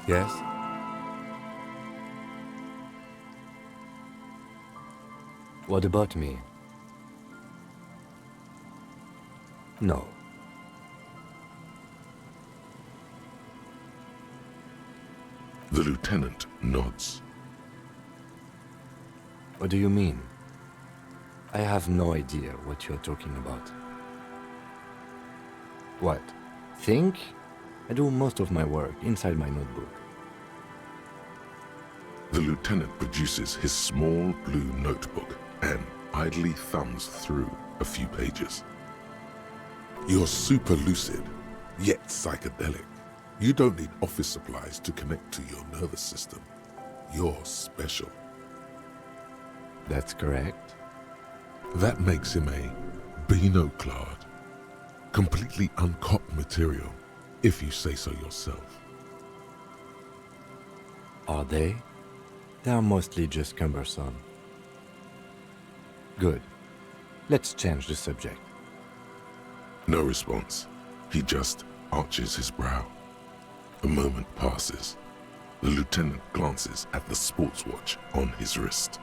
Yes? What about me? No. The lieutenant nods. What do you mean? I have no idea what you're talking about. What? Think? I do most of my work inside my notebook. The lieutenant produces his small blue notebook and idly thumbs through a few pages. You're super lucid, yet psychedelic. You don't need office supplies to connect to your nervous system. You're special. That's correct. That makes him a Beano-clad, completely uncopped material, if you say so yourself. Are they? They are mostly just cumbersome. Good. Let's change the subject. No response. He just arches his brow. A moment passes. The lieutenant glances at the sports watch on his wrist.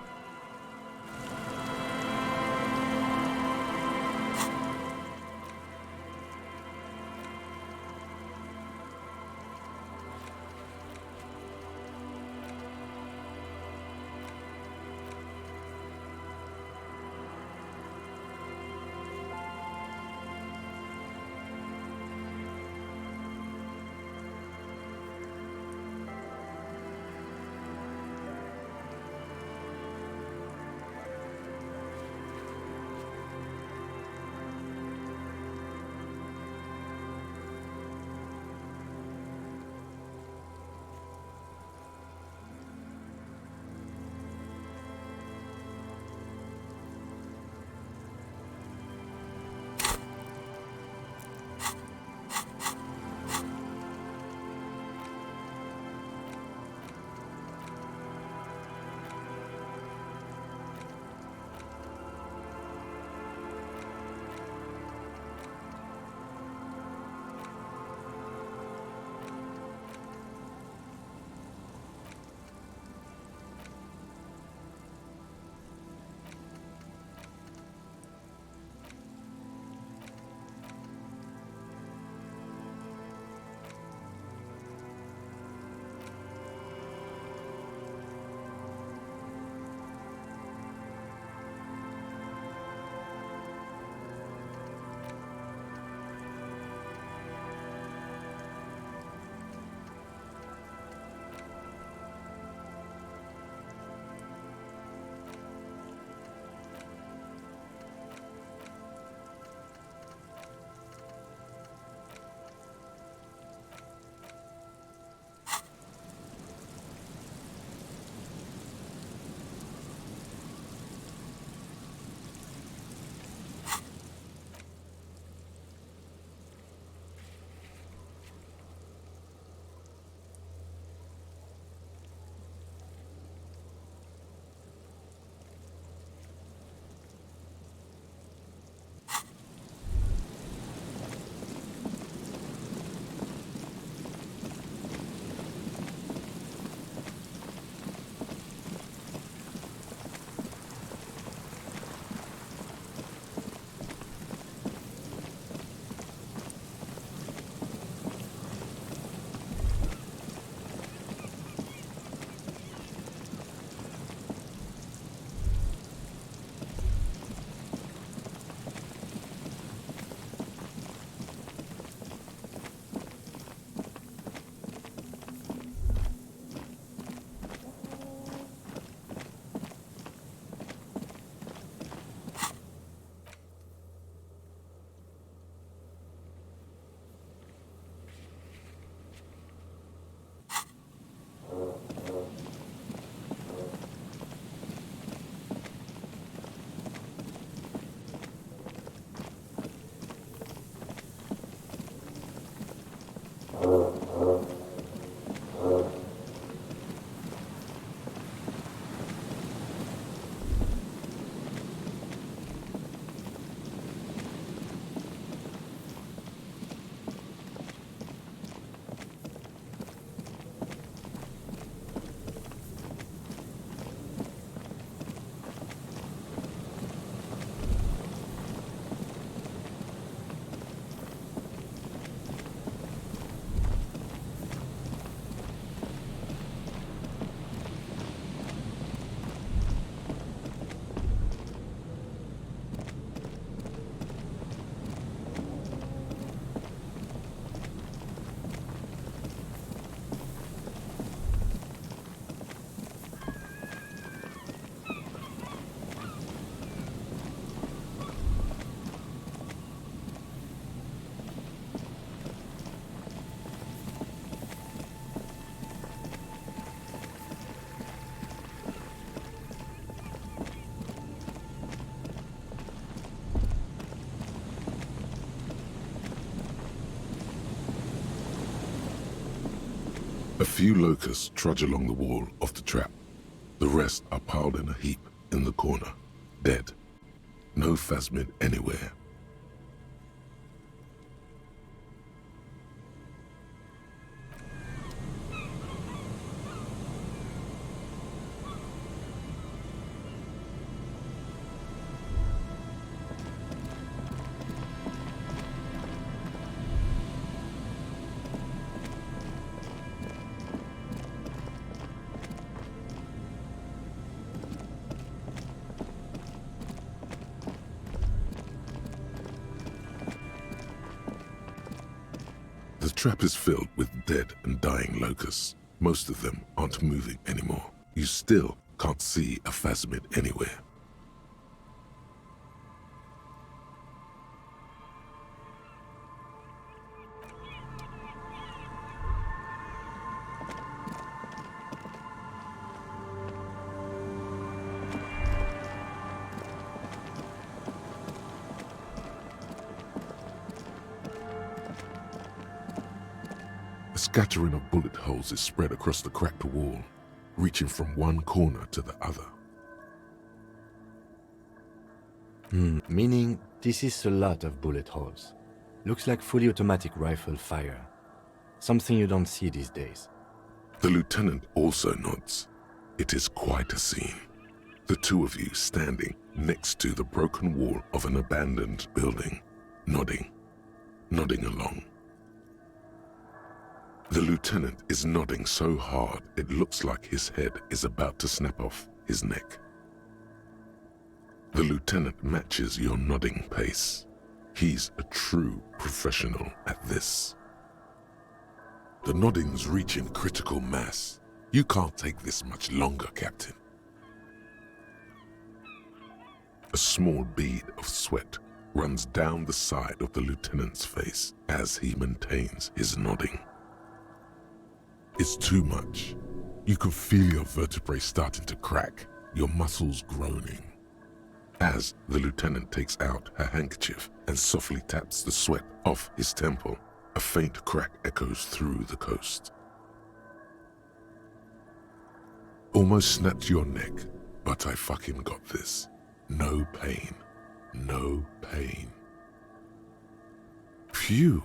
few locusts trudge along the wall of the trap. The rest are piled in a heap in the corner, dead. No phasmid anywhere. The trap is filled with dead and dying locusts. Most of them aren't moving anymore. You still can't see a phasmid anywhere. A scattering of bullet holes is spread across the cracked wall, reaching from one corner to the other. Meaning this is a lot of bullet holes. Looks like fully automatic rifle fire. Something you don't see these days. The lieutenant also nods. It is quite a scene. The two of you standing next to the broken wall of an abandoned building, nodding along. The lieutenant is nodding so hard it looks like his head is about to snap off his neck. The lieutenant matches your nodding pace. He's a true professional at this. The nodding's reaching critical mass. You can't take this much longer, Captain. A small bead of sweat runs down the side of the lieutenant's face as he maintains his nodding. It's too much. You can feel your vertebrae starting to crack, your muscles groaning. As the lieutenant takes out her handkerchief and softly taps the sweat off his temple, a faint crack echoes through the coast. Almost snapped your neck, but I fucking got this. No pain. No pain. Phew.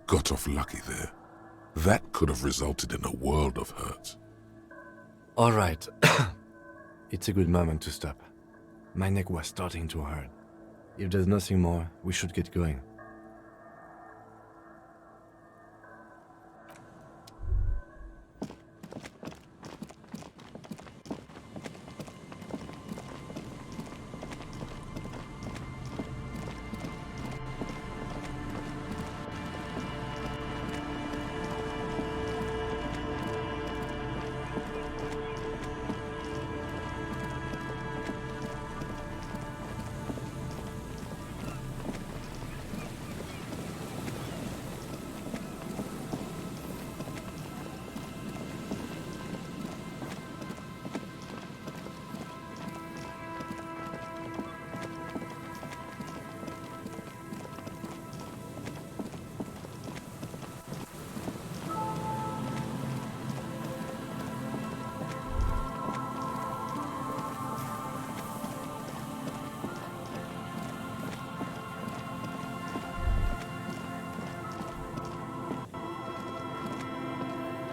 Got off lucky there. That could have resulted in a world of hurt. All right. It's a good moment to stop. My neck was starting to hurt. If there's nothing more, we should get going.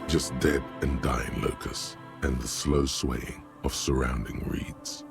Just dead and dying locusts and the slow swaying of surrounding reeds.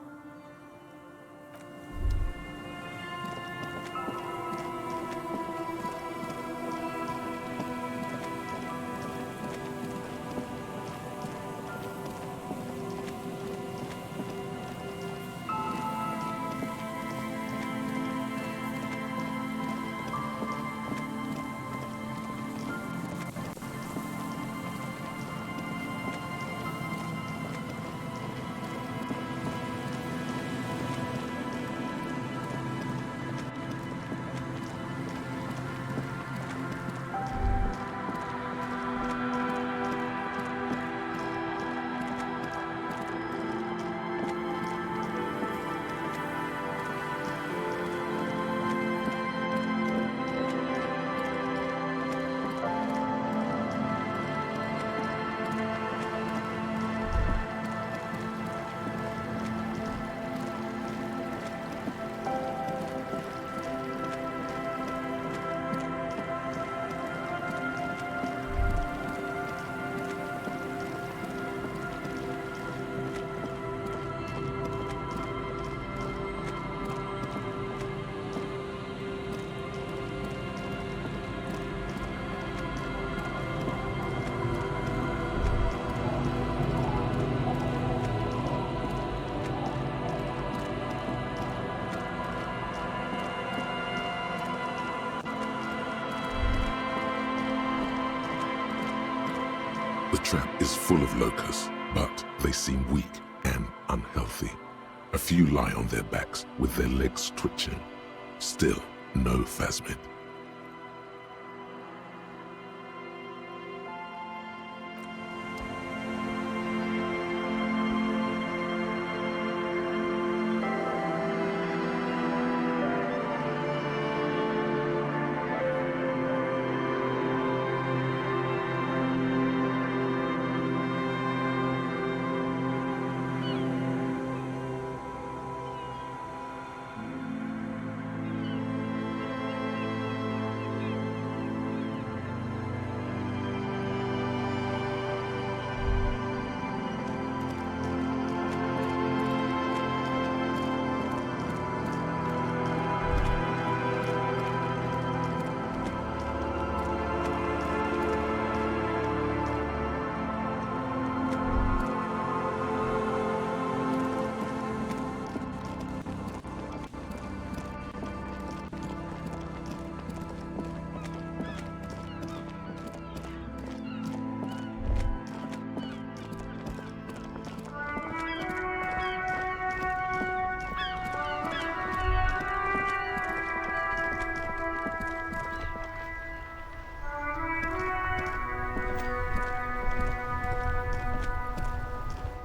trap is full of locusts, but they seem weak and unhealthy. A few lie on their backs with their legs twitching. Still, no phasmid.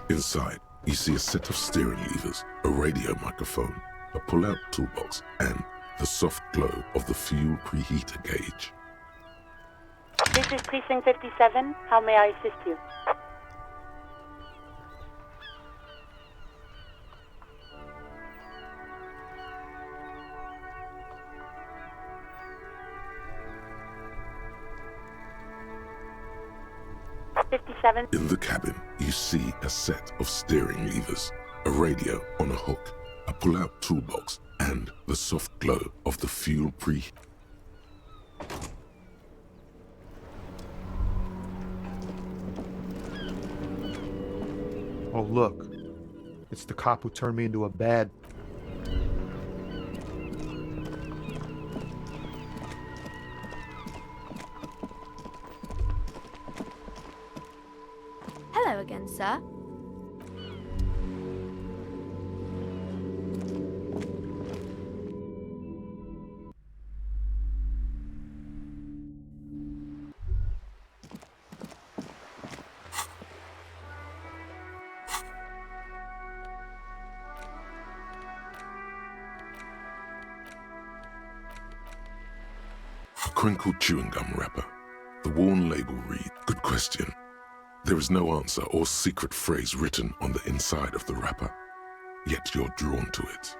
Inside, you see a set of steering levers, a radio microphone, a pull-out toolbox, and the soft glow of the fuel preheater gauge. This is Precinct 57. How may I assist you? In the cabin, you see a set of steering levers, a radio on a hook, a pull-out toolbox, and the soft glow of the fuel preheater. Oh, look. It's the cop who turned me into a bad... Hello again, sir. A crinkled chewing gum wrapper. The worn label reads, "Good question." There is no answer or secret phrase written on the inside of the wrapper, yet you're drawn to it.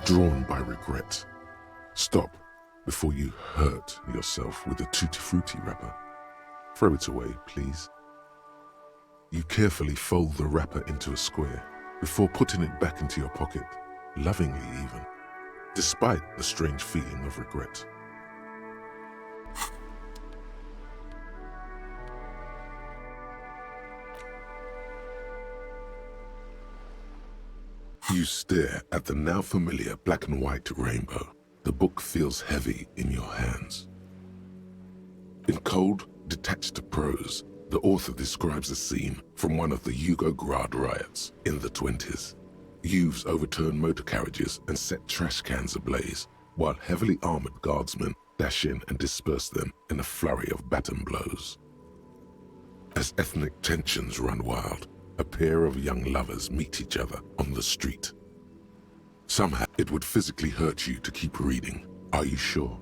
Drawn by regret. Stop before you hurt yourself with a Tutti Frutti wrapper. Throw it away, please. You carefully fold the wrapper into a square before putting it back into your pocket, lovingly even, despite the strange feeling of regret. You stare at the now familiar black and white rainbow. The book feels heavy in your hands. In cold, detached prose, the author describes a scene from one of the Yugoslavia riots in the 20s. Youths overturned motor carriages and set trash cans ablaze, while heavily armored guardsmen dash in and disperse them in a flurry of baton blows. As ethnic tensions run wild, a pair of young lovers meet each other on the street. Somehow, it would physically hurt you to keep reading. Are you sure?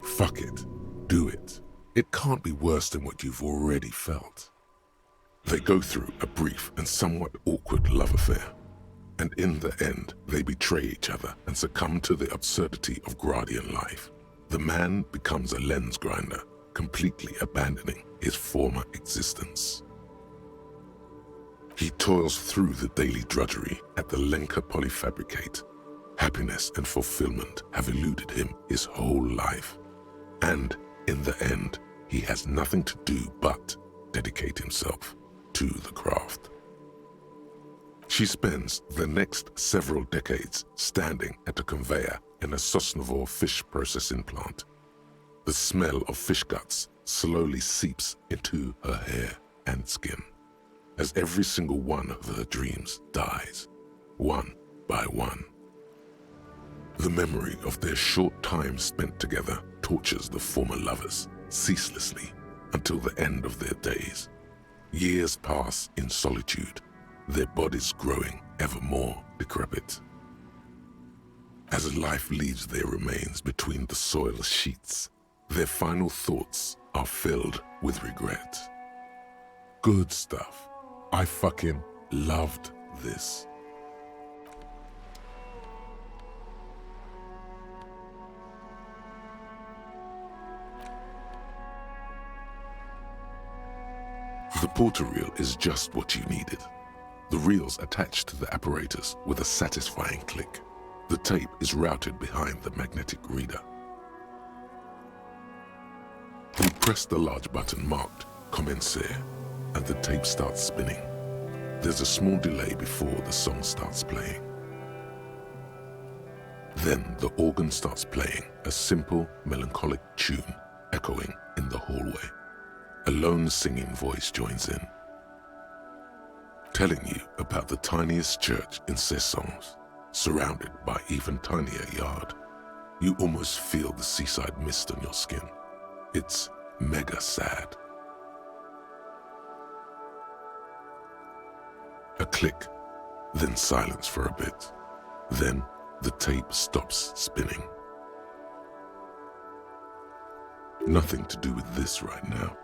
Fuck it. Do it. It can't be worse than what you've already felt. They go through a brief and somewhat awkward love affair. And in the end, they betray each other and succumb to the absurdity of Gradian life. The man becomes a lens grinder, completely abandoning his former existence. He toils through the daily drudgery at the Lenka polyfabricate. Happiness and fulfillment have eluded him his whole life. And in the end, he has nothing to do but dedicate himself to the craft. She spends the next several decades standing at a conveyor in a Sosnovyj fish processing plant. The smell of fish guts slowly seeps into her hair and skin as every single one of her dreams dies, one by one. The memory of their short time spent together tortures the former lovers ceaselessly until the end of their days. Years pass in solitude, their bodies growing ever more decrepit. As life leaves their remains between the soil sheets, their final thoughts are filled with regret. Good stuff. I fucking loved this. The porter reel is just what you needed. The reel's attached to the apparatus with a satisfying click. The tape is routed behind the magnetic reader. You press the large button marked Commencer, and the tape starts spinning. There's a small delay before the song starts playing. Then the organ starts playing a simple, melancholic tune echoing in the hallway. A lone singing voice joins in, telling you about the tiniest church in Cessons, surrounded by even tinier yard. You almost feel the seaside mist on your skin. It's mega sad. A click, then silence for a bit. Then the tape stops spinning. Nothing to do with this right now.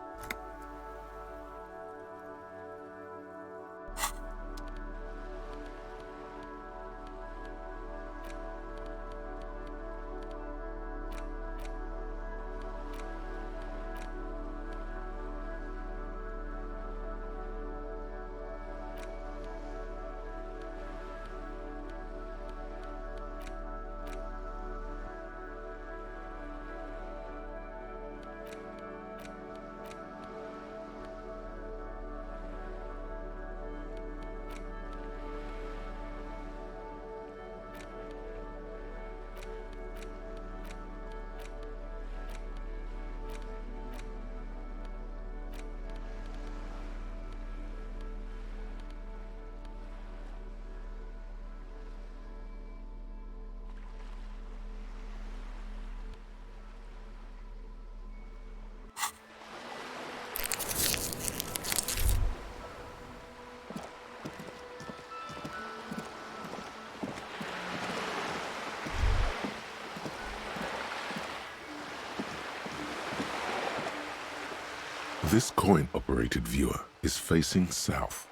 This coin-operated viewer is facing south.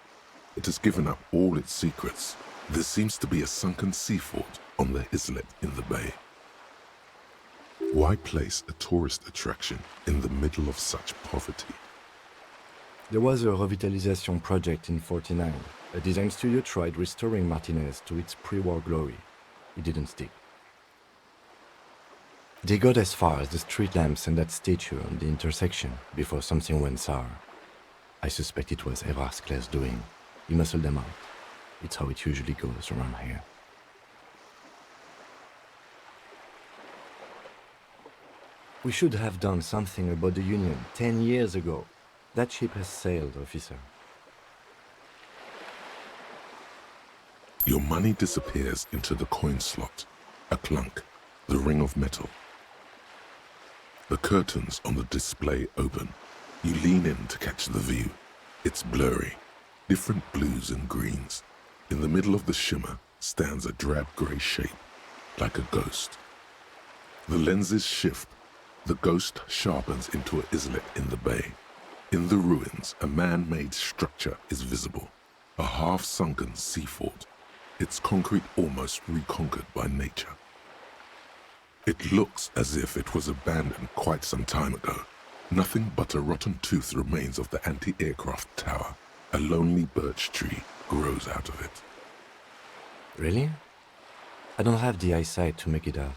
It has given up all its secrets. There seems to be a sunken sea fort on the islet in the bay. Why place a tourist attraction in the middle of such poverty? There was a revitalization project in '49. A design studio tried restoring Martinez to its pre-war glory. It didn't stick. They got as far as the street lamps and that statue on the intersection before something went sour. I suspect it was Erard's class doing. He muscled them out. It's how it usually goes around here. We should have done something about the Union 10 years ago. That ship has sailed, officer. Your money disappears into the coin slot. A clunk, the ring of metal. The curtains on the display open. You lean in to catch the view. It's blurry, different blues and greens. In the middle of the shimmer stands a drab grey shape, like a ghost. The lenses shift. The ghost sharpens into an islet in the bay. In the ruins, a man-made structure is visible, a half-sunken sea fort, its concrete almost reconquered by nature. It looks as if it was abandoned quite some time ago. Nothing but a rotten tooth remains of the anti-aircraft tower. A lonely birch tree grows out of it. Really? I don't have the eyesight to make it out.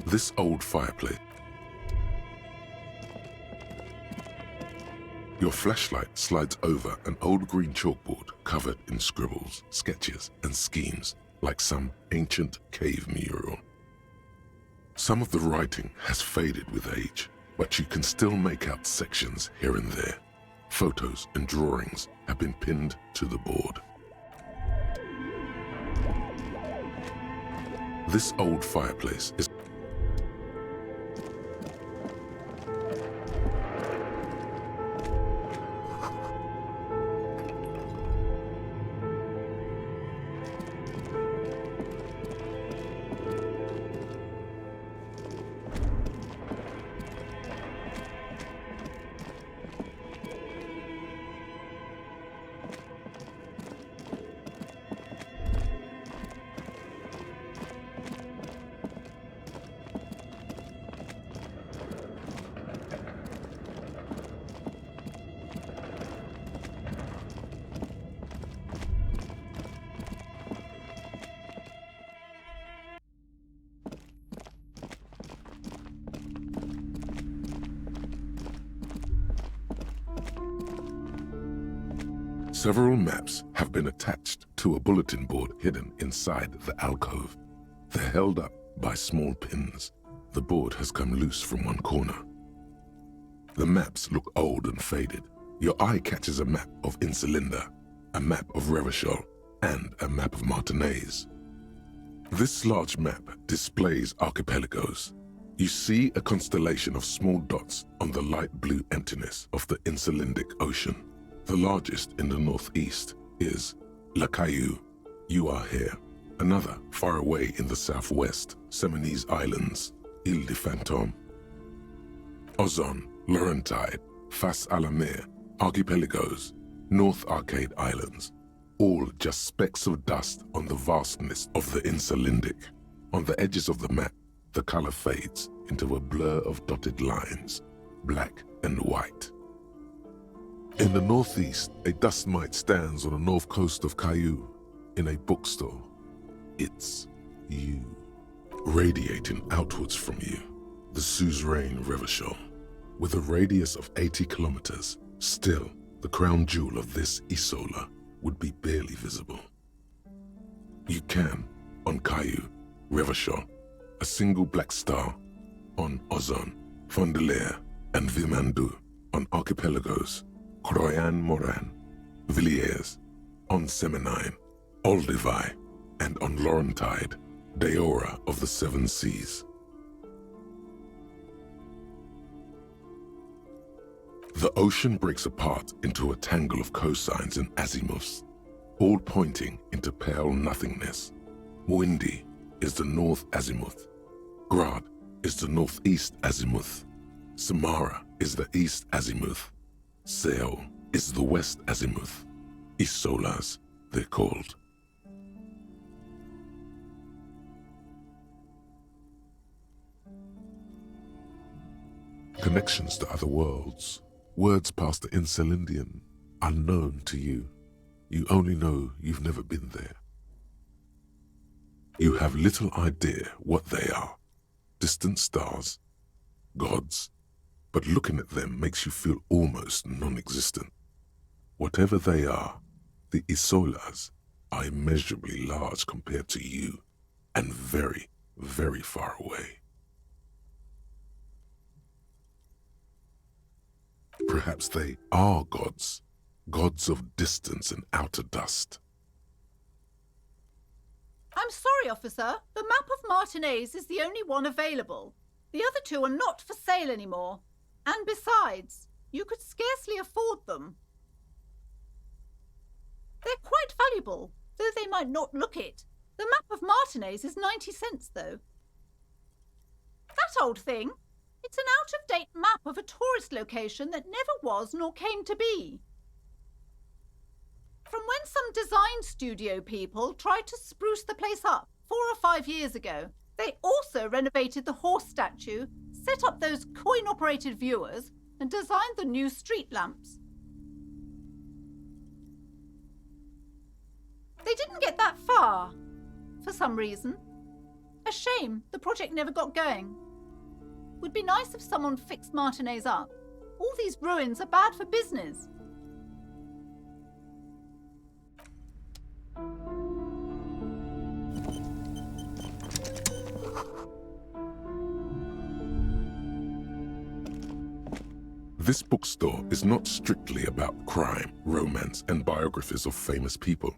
This old fireplace. Your flashlight slides over an old green chalkboard covered in scribbles, sketches, and schemes like some ancient cave mural. Some of the writing has faded with age, but you can still make out sections here and there. Photos and drawings have been pinned to the board. This old fireplace is Several maps have been attached to a bulletin board hidden inside the alcove. They're held up by small pins. The board has come loose from one corner. The maps look old and faded. Your eye catches a map of Insulinda, a map of Revachol, and a map of Martinaise. This large map displays archipelagos. You see a constellation of small dots on the light blue emptiness of the Insulindic Ocean. The largest in the northeast is La Caillou. You are here. Another far away in the southwest, Seminese Islands, Ile de Fantôme. Ozon, Laurentide, Face à la Mer, Archipelagos, North Arcade Islands, all just specks of dust on the vastness of the Insulindic. On the edges of the map, the color fades into a blur of dotted lines, black and white. In the northeast, a dust mite stands on the north coast of Caillou in a bookstore. It's you. Radiating outwards from you, the suzerain Revachol. With a radius of 80 kilometers, still, the crown jewel of this Isola would be barely visible. You can, on Caillou, Revachol, a single black star, on Ozon, Fondelier, and Vilmandu, on archipelagos, Croyan Moran, Villiers, on Seminine, Olduvai, and on Laurentide, Deora of the Seven Seas. The ocean breaks apart into a tangle of cosines and azimuths, all pointing into pale nothingness. Windy is the north azimuth. Grad is the northeast azimuth. Samara is the east azimuth. Seo is the west azimuth. Isolas, they're called. Connections to other worlds, words past the Insulindian, unknown to you. You only know you've never been there. You have little idea what they are. Distant stars, gods, but looking at them makes you feel almost non-existent. Whatever they are, the Isolas are immeasurably large compared to you, and very, very far away. Perhaps they are gods, gods of distance and outer dust. I'm sorry, officer. The map of Martinaise is the only one available. The other two are not for sale anymore. And besides, you could scarcely afford them. They're quite valuable, though they might not look it. The map of Martinaise is 90 cents, though. That old thing? It's an out-of-date map of a tourist location that never was nor came to be. From when some design studio people tried to spruce the place up 4 or 5 years ago. They also renovated the horse statue, set up those coin-operated viewers, and designed the new street lamps. They didn't get that far, for some reason. A shame the project never got going. Would be nice if someone fixed Martinez up. All these ruins are bad for business. This bookstore is not strictly about crime, romance, and biographies of famous people.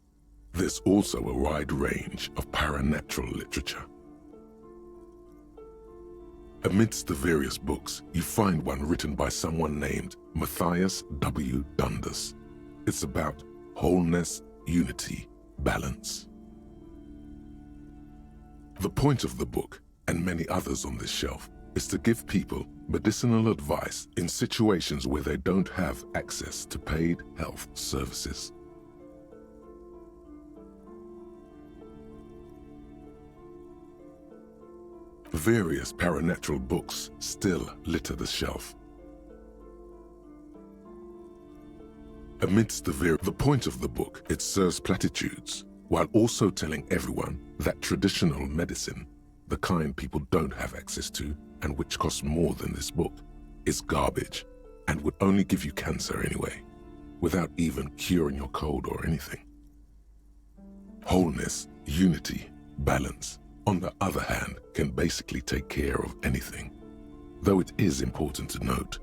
There's also a wide range of paranatural literature. Amidst the various books, you find one written by someone named Matthias W. Dundas. It's about wholeness, unity, balance. The point of the book, and many others on this shelf, is to give people medicinal advice in situations where they don't have access to paid health services. Various paranatural books still litter the shelf. Amidst the point of the book, it serves platitudes, while also telling everyone that traditional medicine, the kind people don't have access to and which costs more than this book, is garbage and would only give you cancer anyway, without even curing your cold or anything. Wholeness, unity, balance, on the other hand, can basically take care of anything, though it is important to note.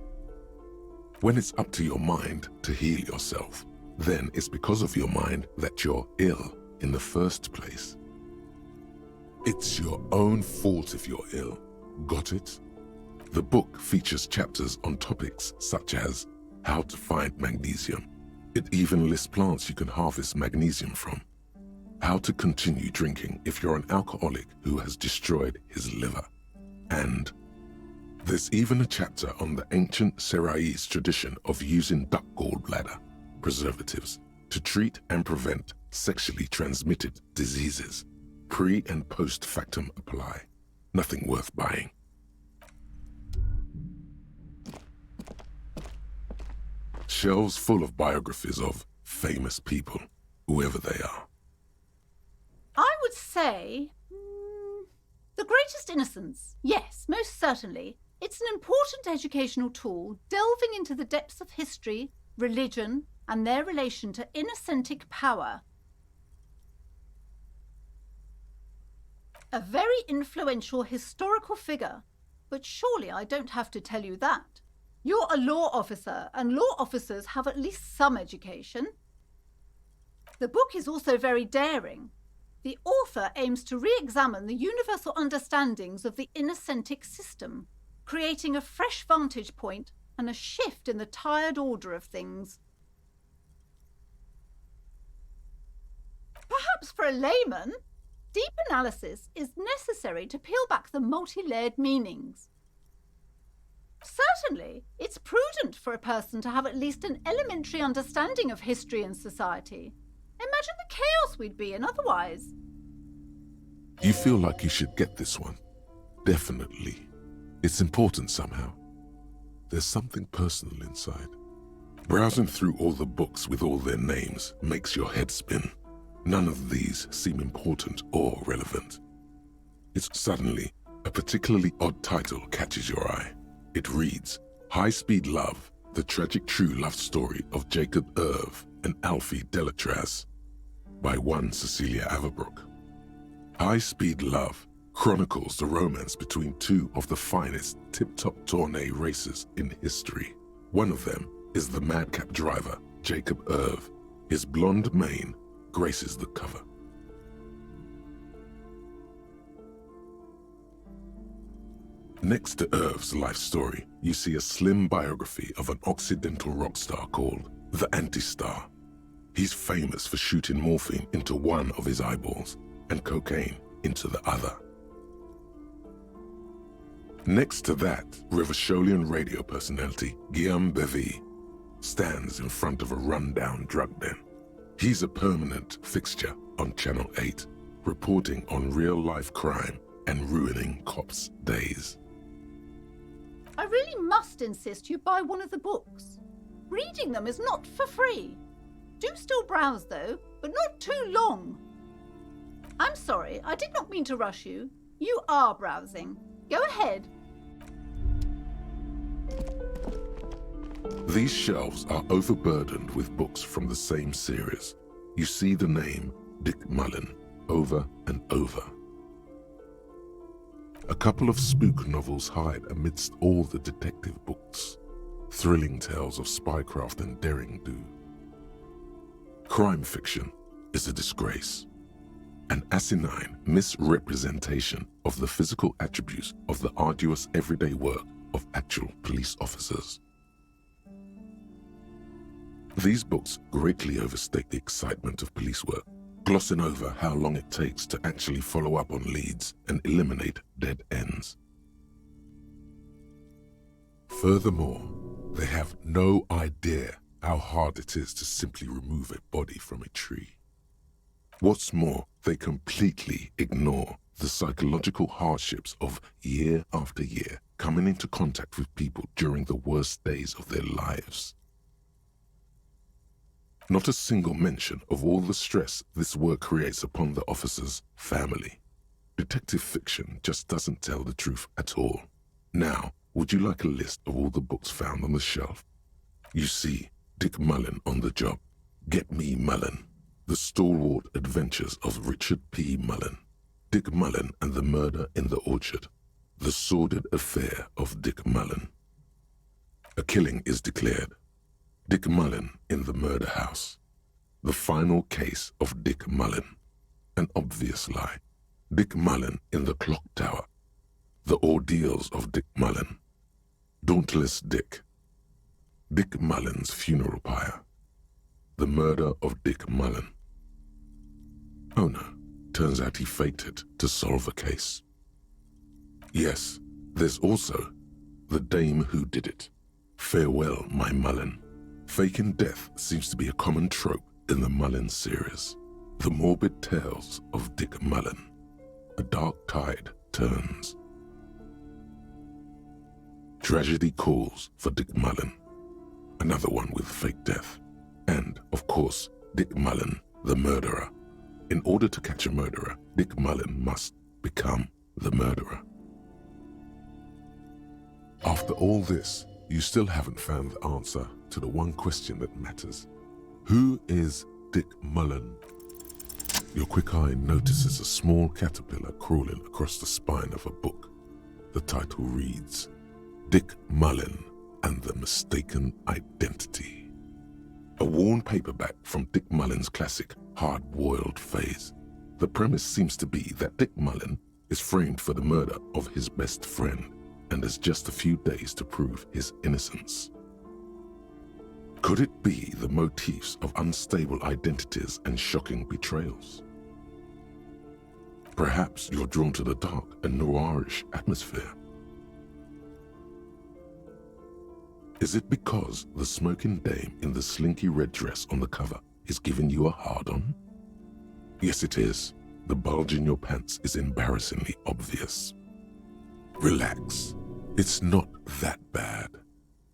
When it's up to your mind to heal yourself, then it's because of your mind that you're ill in the first place. It's your own fault if you're ill. Got it? The book features chapters on topics such as how to find magnesium. It even lists plants you can harvest magnesium from. How to continue drinking if you're an alcoholic who has destroyed his liver. And there's even a chapter on the ancient Seraïs tradition of using duck gallbladder preservatives to treat and prevent sexually transmitted diseases. Pre and post factum apply. Nothing worth buying. Shelves full of biographies of famous people, whoever they are. I would say The Greatest Innocence. Yes, most certainly. It's an important educational tool delving into the depths of history, religion, and their relation to innocentic power. A very influential historical figure, but surely I don't have to tell you that. You're a law officer, and law officers have at least some education. The book is also very daring. The author aims to re-examine the universal understandings of the innocentic system, creating a fresh vantage point and a shift in the tired order of things. Perhaps for a layman, deep analysis is necessary to peel back the multi-layered meanings. Certainly, it's prudent for a person to have at least an elementary understanding of history and society. Imagine the chaos we'd be in otherwise. You feel like you should get this one. Definitely. It's important somehow. There's something personal inside. Browsing through all the books with all their names makes your head spin. None of these seem important or relevant. It's suddenly a particularly odd title catches your eye. It reads, High-Speed Love, the tragic true love story of Jacob Irv and Alfie Delatraz, by one Cecilia Averbrook. High-Speed Love chronicles the romance between two of the finest tip-top tourney racers in history. One of them is the madcap driver, Jacob Irv. His blonde mane graces the cover. Next to Irv's life story, you see a slim biography of an Occidental rock star called the Anti-Star. He's famous for shooting morphine into one of his eyeballs and cocaine into the other. Next to that, Rivasholian radio personality Guillaume Bevy stands in front of a rundown drug den. He's a permanent fixture on Channel 8, reporting on real-life crime and ruining cops' days. I really must insist you buy one of the books. Reading them is not for free. Do still browse, though, but not too long. I'm sorry, I did not mean to rush you. You are browsing. Go ahead. These shelves are overburdened with books from the same series. You see the name Dick Mullen over and over. A couple of spook novels hide amidst all the detective books, thrilling tales of spycraft and daring-do. Crime fiction is a disgrace, an asinine misrepresentation of the physical attributes of the arduous everyday work of actual police officers. These books greatly overstate the excitement of police work, glossing over how long it takes to actually follow up on leads and eliminate dead ends. Furthermore, they have no idea how hard it is to simply remove a body from a tree. What's more, they completely ignore the psychological hardships of year after year coming into contact with people during the worst days of their lives. Not a single mention of all the stress this work creates upon the officer's family. Detective fiction just doesn't tell the truth at all. Now, would you like a list of all the books found on the shelf? You see Dick Mullen on the job. Get Me Mullen. The Stalwart Adventures of Richard P. Mullen. Dick Mullen and the Murder in the Orchard. The Sordid Affair of Dick Mullen. A killing is declared. Dick Mullen in the Murder House. The Final Case of Dick Mullen. An Obvious Lie. Dick Mullen in the Clock Tower. The Ordeals of Dick Mullen. Dauntless Dick. Dick Mullen's Funeral Pyre. The Murder of Dick Mullen. Oh no, turns out he faked it to solve a case. Yes, there's also The Dame Who Did It. Farewell, My Mullen. Faking death seems to be a common trope in the Mullen series. The morbid tales of Dick Mullen. A dark tide turns. Tragedy Calls for Dick Mullen. Another one with fake death. And, of course, Dick Mullen, the murderer. In order to catch a murderer, Dick Mullen must become the murderer. After all this, you still haven't found the answer to the one question that matters. Who is Dick Mullen? Your quick eye notices a small caterpillar crawling across the spine of a book. The title reads, Dick Mullen and the Mistaken Identity. A worn paperback from Dick Mullen's classic hard-boiled phase. The premise seems to be that Dick Mullen is framed for the murder of his best friend and has just a few days to prove his innocence. Could it be the motifs of unstable identities and shocking betrayals? Perhaps you're drawn to the dark and noirish atmosphere. Is it because the smoking dame in the slinky red dress on the cover is giving you a hard-on? Yes, it is. The bulge in your pants is embarrassingly obvious. Relax. It's not that bad.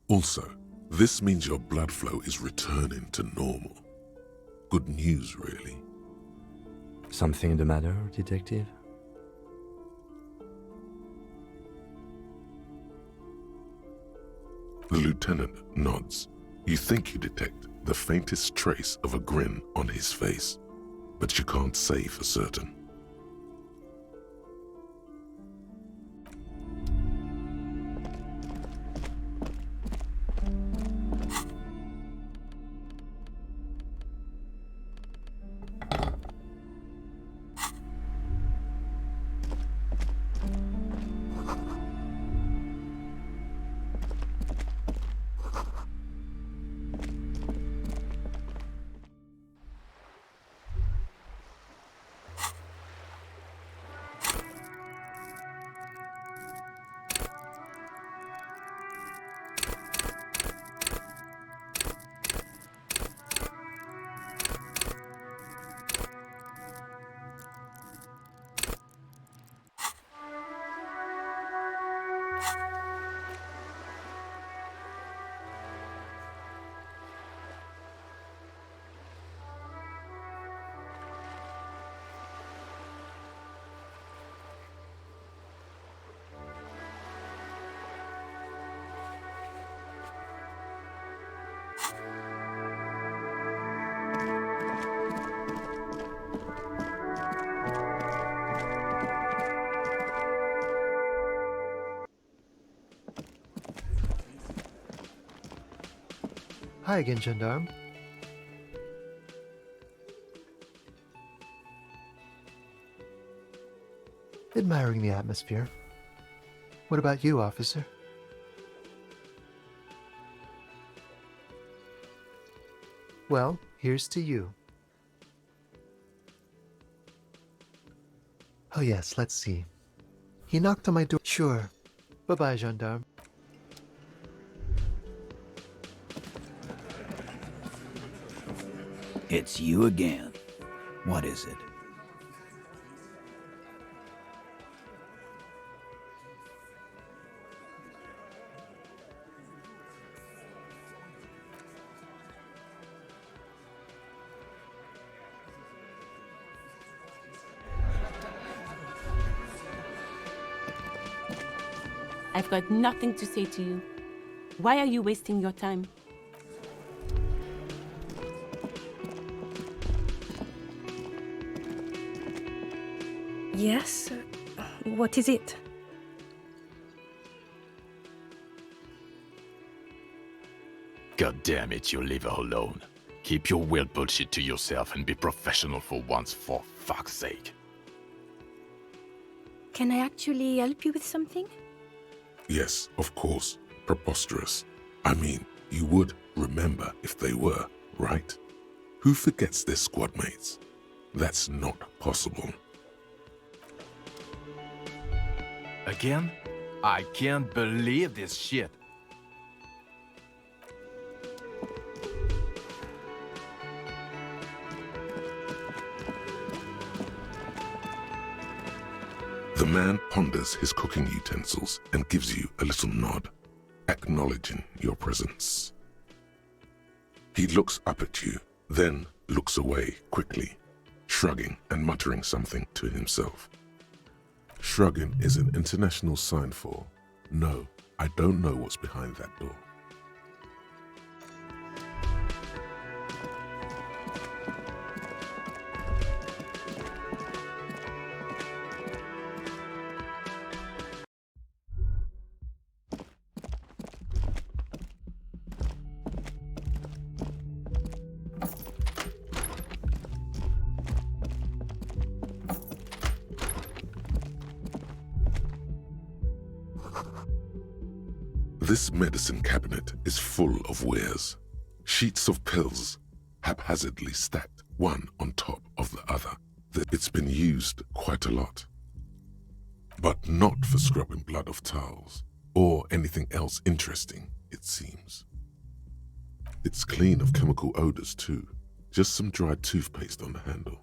Also, this means your blood flow is returning to normal. Good news, really. Something the matter, detective? The lieutenant nods. You think you detect the faintest trace of a grin on his face, but you can't say for certain. Hi again, gendarme. Admiring the atmosphere. What about you, officer? Well, here's to you. Oh yes, let's see. He knocked on my door. Sure. Bye-bye, gendarme. It's you again. What is it? I've got nothing to say to you. Why are you wasting your time? Yes? What is it? God damn it, you leave her alone. Keep your weird bullshit to yourself and be professional for once, for fuck's sake. Can I actually help you with something? Yes, of course. Preposterous. I mean, you would remember if they were, right? Who forgets their squad mates? That's not possible. Again? I can't believe this shit. The man ponders his cooking utensils and gives you a little nod, acknowledging your presence. He looks up at you, then looks away quickly, shrugging and muttering something to himself. Shrugging is an international sign for, no, I don't know what's behind that door. This medicine cabinet is full of wares, sheets of pills, haphazardly stacked one on top of the other. It's been used quite a lot, but not for scrubbing blood off towels or anything else interesting, it seems. It's clean of chemical odors too, just some dried toothpaste on the handle.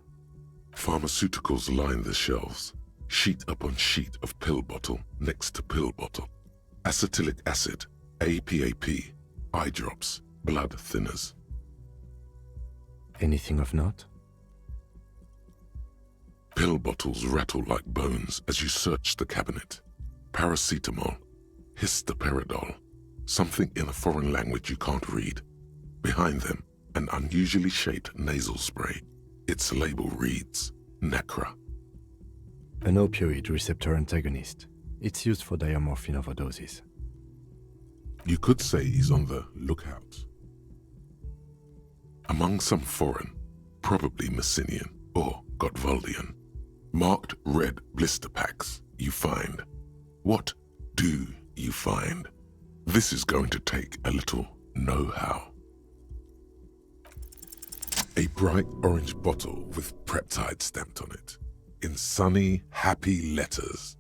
Pharmaceuticals line the shelves, sheet upon sheet of pill bottle next to pill bottle. Acetylic acid, APAP, eye drops, blood thinners. Anything of note? Pill bottles rattle like bones as you search the cabinet. Paracetamol, histoparidol, something in a foreign language you can't read. Behind them, an unusually shaped nasal spray. Its label reads, Nacra. An opioid receptor antagonist. It's used for diamorphine overdoses. You could say he's on the lookout. Among some foreign, probably Messinian or Gotwaldian, marked red blister packs you find. What do you find? This is going to take a little know-how. A bright orange bottle with peptide stamped on it, in sunny, happy letters.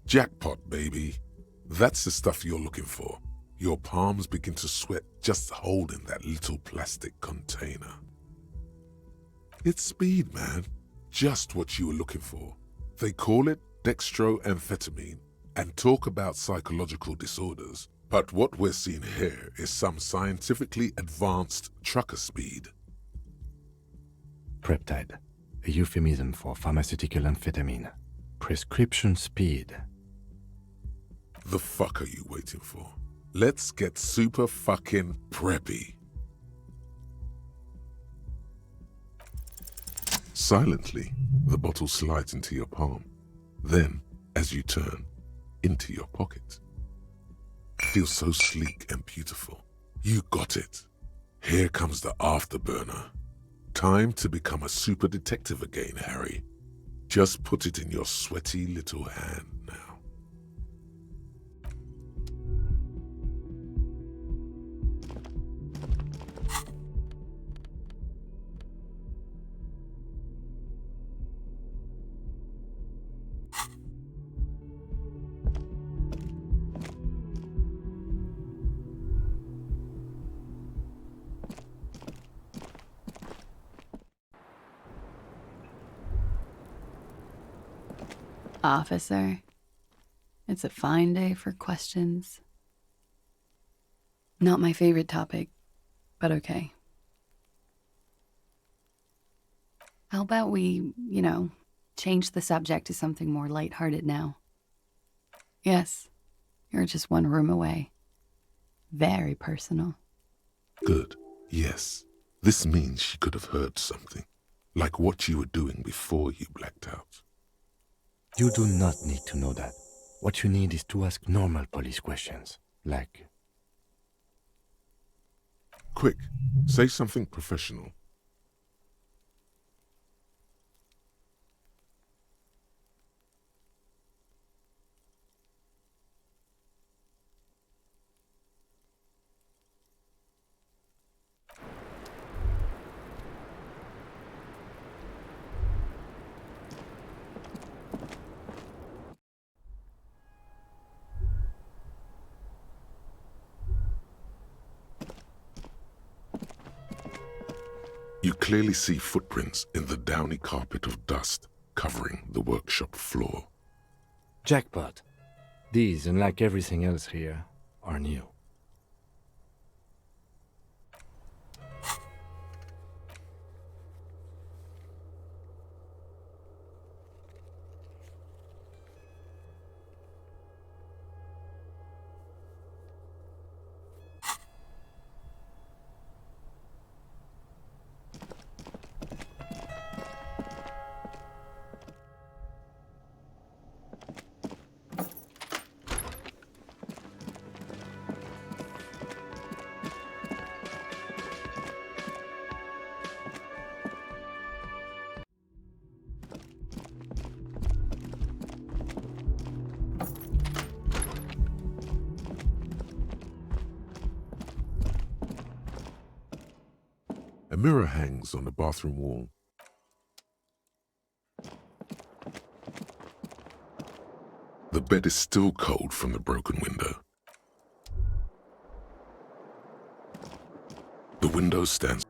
Jackpot, baby. That's the stuff you're looking for. Your palms begin to sweat just holding that little plastic container. It's speed, man. Just what you were looking for. They call it dextroamphetamine and talk about psychological disorders. But what we're seeing here is some scientifically advanced trucker speed. Peptide, a euphemism for pharmaceutical amphetamine. Prescription speed. The fuck are you waiting for? Let's get super fucking preppy. Silently, the bottle slides into your palm. Then, as you turn, into your pocket. Feels so sleek and beautiful. You got it. Here comes the afterburner. Time to become a super detective again, Harry. Just put it in your sweaty little hand now. Officer, it's a fine day for questions. Not my favorite topic, but okay. How about we, change the subject to something more lighthearted now? Yes, you're just one room away. Very personal. Good. Yes. This means she could have heard something. Like what you were doing before you blacked out. You do not need to know that. What you need is to ask normal police questions, like... Quick, say something professional. You clearly see footprints in the downy carpet of dust covering the workshop floor. Jackpot. These, unlike everything else here, are new. A mirror hangs on the bathroom wall. The bed is still cold from the broken window. The window stands.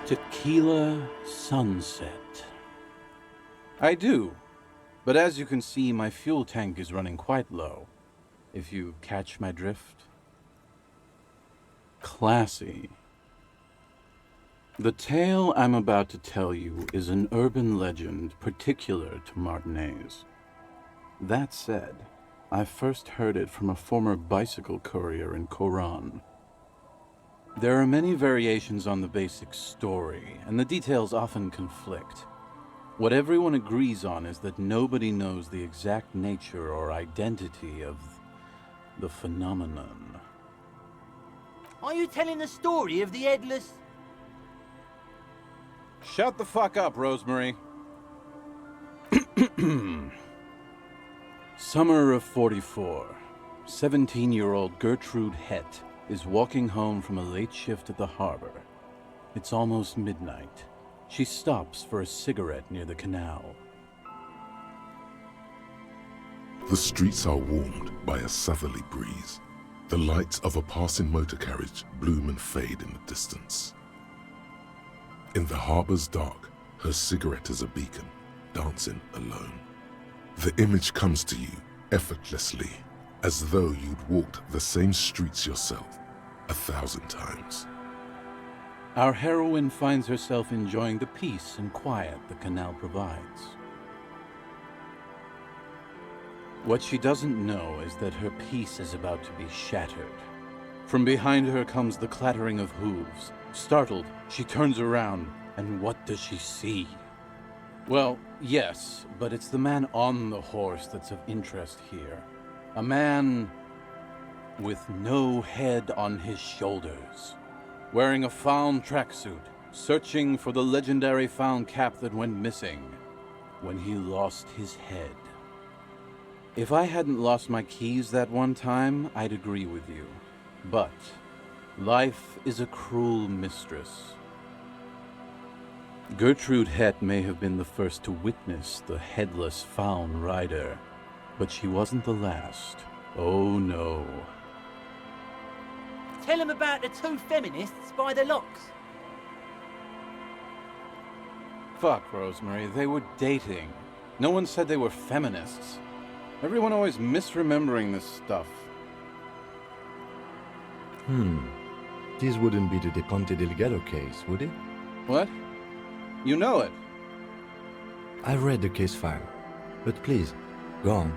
Tequila sunset. I do. But as you can see, my fuel tank is running quite low. If you catch my drift. Classy. The tale I'm about to tell you is an urban legend particular to Martinez. That said, I first heard it from a former bicycle courier in Koran. There are many variations on the basic story, and the details often conflict. What everyone agrees on is that nobody knows the exact nature or identity of the phenomenon. Are you telling the story of the headless? Shut the fuck up, Rosemary. Summer of 44. 17-year-old Gertrude Hett is walking home from a late shift at the harbor. It's almost midnight. She stops for a cigarette near the canal. The streets are warmed by a southerly breeze. The lights of a passing motor carriage bloom and fade in the distance. In the harbor's dark, her cigarette is a beacon, dancing alone. The image comes to you effortlessly, as though you'd walked the same streets yourself 1,000 times. Our heroine finds herself enjoying the peace and quiet the canal provides. What she doesn't know is that her peace is about to be shattered. From behind her comes the clattering of hooves. Startled, she turns around, and what does she see? Well, yes, but it's the man on the horse that's of interest here. A man with no head on his shoulders, wearing a fawn tracksuit, searching for the legendary fawn cap that went missing when he lost his head. If I hadn't lost my keys that one time, I'd agree with you. But life is a cruel mistress. Gertrude Hett may have been the first to witness the headless fawn rider, but she wasn't the last. Oh no. Tell him about the two feminists by the locks. Fuck, Rosemary, they were dating. No one said they were feminists. Everyone always misremembering this stuff. This wouldn't be the De Ponte Delgado case, would it? What? You know it. I've read the case file, but please, go on.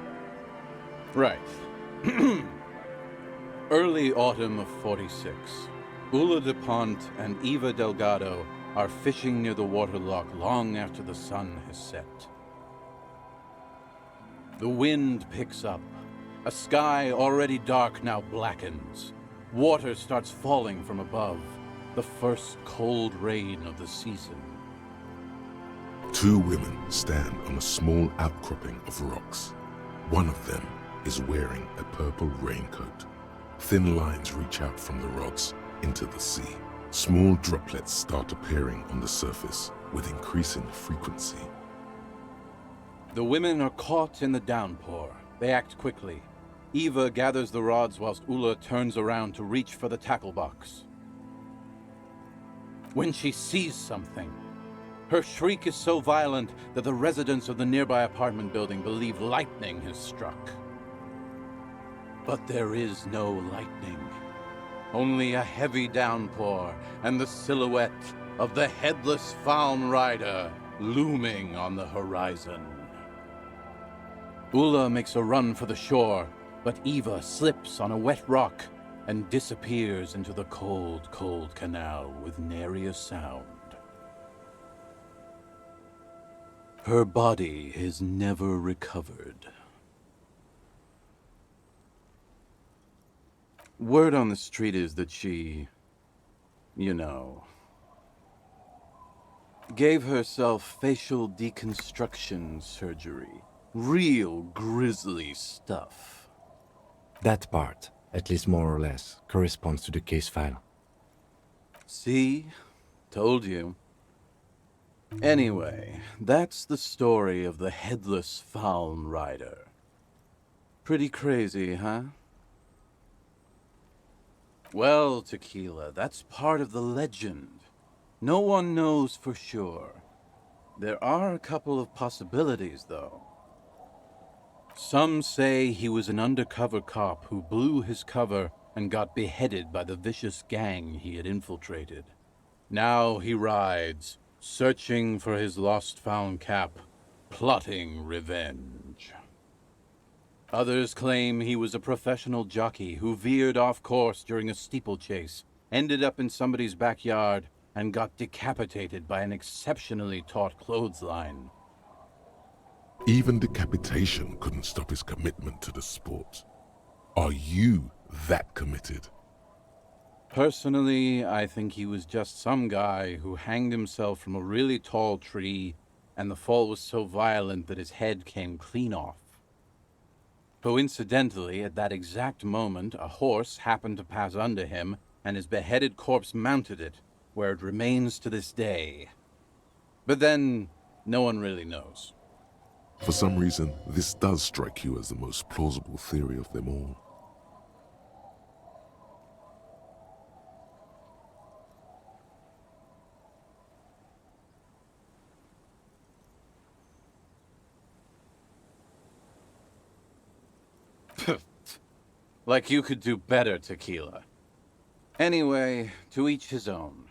Right. Early autumn of 46. Ula DuPont and Eva Delgado are fishing near the waterlock long after the sun has set. The wind picks up. A sky already dark now blackens. Water starts falling from above. The first cold rain of the season. Two women stand on a small outcropping of rocks. One of them is wearing a purple raincoat. Thin lines reach out from the rods into the sea. Small droplets start appearing on the surface with increasing frequency. The women are caught in the downpour. They act quickly. Eva gathers the rods whilst Ula turns around to reach for the tackle box. When she sees something, her shriek is so violent that the residents of the nearby apartment building believe lightning has struck. But there is no lightning. Only a heavy downpour and the silhouette of the headless fawn rider looming on the horizon. Ula makes a run for the shore, but Eva slips on a wet rock and disappears into the cold, cold canal with nary a sound. Her body is never recovered. Word on the street is that she, gave herself facial deconstruction surgery. Real grisly stuff. That part, at least more or less, corresponds to the case file. See? Told you. Anyway, that's the story of the headless fawn rider. Pretty crazy, huh? Well, Tequila, that's part of the legend. No one knows for sure. There are a couple of possibilities, though. Some say he was an undercover cop who blew his cover and got beheaded by the vicious gang he had infiltrated. Now he rides, searching for his lost-found cap, plotting revenge. Others claim he was a professional jockey who veered off course during a steeplechase, ended up in somebody's backyard, and got decapitated by an exceptionally taut clothesline. Even decapitation couldn't stop his commitment to the sport. Are you that committed? Personally, I think he was just some guy who hanged himself from a really tall tree, and the fall was so violent that his head came clean off. Coincidentally, at that exact moment, a horse happened to pass under him, and his beheaded corpse mounted it, where it remains to this day. But then, no one really knows. For some reason, this does strike you as the most plausible theory of them all. Like you could do better, Tequila. Anyway, to each his own.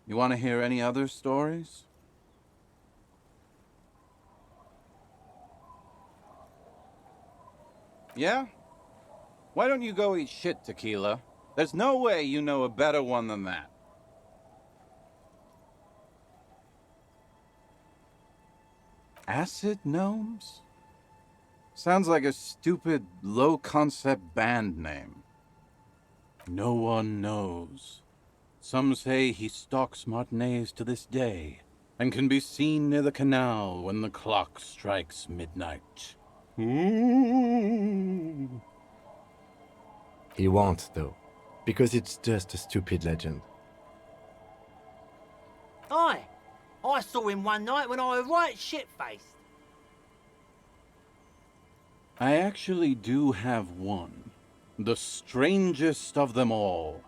You want to hear any other stories? Yeah? Why don't you go eat shit, Tequila? There's no way you know a better one than that. Acid Gnomes? Sounds like a stupid, low-concept band name. No one knows. Some say he stalks Martinez to this day, and can be seen near the canal when the clock strikes midnight. Ooh. He won't, though, because it's just a stupid legend. Aye. I saw him one night when I was right shit-faced. I actually do have one. The strangest of them all.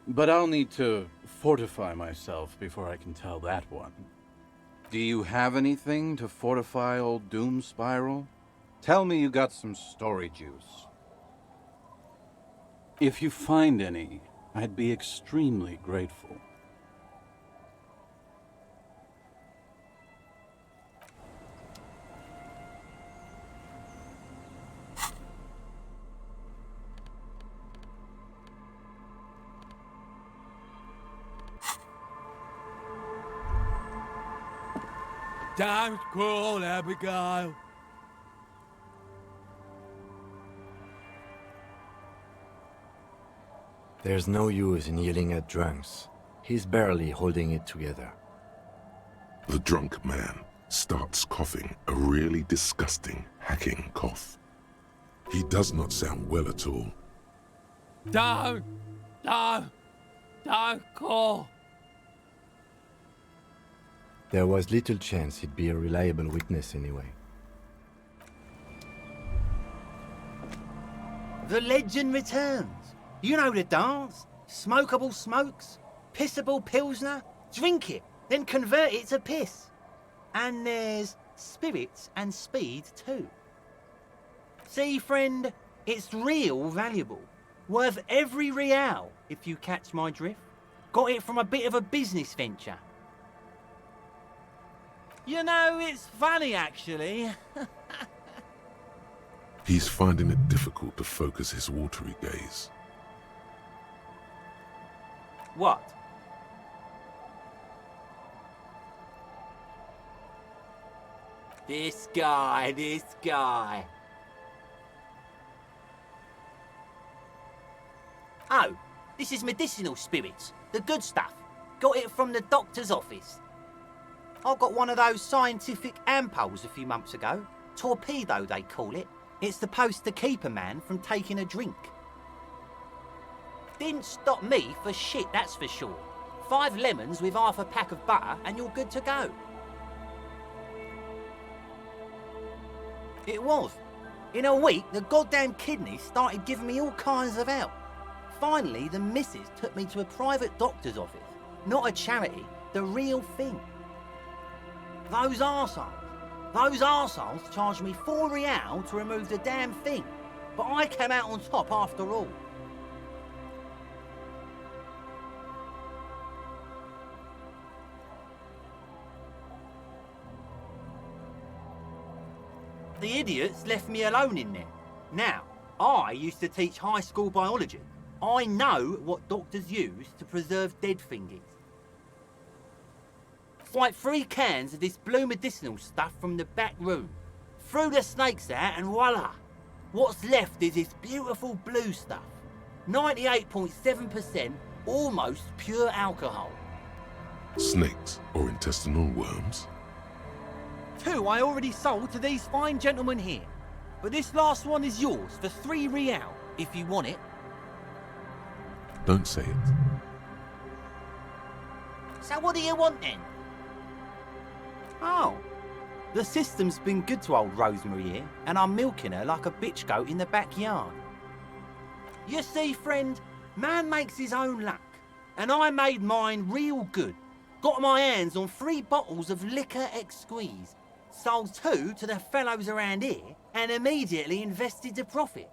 But I'll need to fortify myself before I can tell that one. Do you have anything to fortify old Doom Spiral? Tell me you got some story juice. If you find any, I'd be extremely grateful. Don't call, Abigail. There's no use in yelling at drunks. He's barely holding it together. The drunk man starts coughing a really disgusting, hacking cough. He does not sound well at all. Don't call. There was little chance he'd be a reliable witness anyway. The legend returns. You know the dance. Smokable smokes, pissable pilsner. Drink it, then convert it to piss. And there's spirits and speed too. See, friend, it's real valuable. Worth every real, if you catch my drift. Got it from a bit of a business venture. You know, it's funny, actually. He's finding it difficult to focus his watery gaze. What? This guy. Oh, this is medicinal spirits. The good stuff. Got it from the doctor's office. I got one of those scientific ampules a few months ago. Torpedo, they call it. It's supposed to keep a man from taking a drink. Didn't stop me for shit, that's for sure. 5 lemons with half a pack of butter and you're good to go. It was. In a week, the goddamn kidneys started giving me all kinds of help. Finally, the missus took me to a private doctor's office. Not a charity, the real thing. Those arseholes charged me £4 to remove the damn thing, but I came out on top after all. The idiots left me alone in there. Now, I used to teach high school biology. I know what doctors use to preserve dead thingies. Like 3 cans of this blue medicinal stuff from the back room. Threw the snakes out and voila! What's left is this beautiful blue stuff. 98.7% almost pure alcohol. Snakes or intestinal worms? 2 I already sold to these fine gentlemen here. But this last one is yours for £3 if you want it. Don't say it. So what do you want then? Oh, the system's been good to old Rosemary here, and I'm milking her like a bitch goat in the backyard. You see, friend, man makes his own luck, and I made mine real good. Got my hands on 3 bottles of liquor ex-squeeze, sold 2 to the fellows around here, and immediately invested the profit.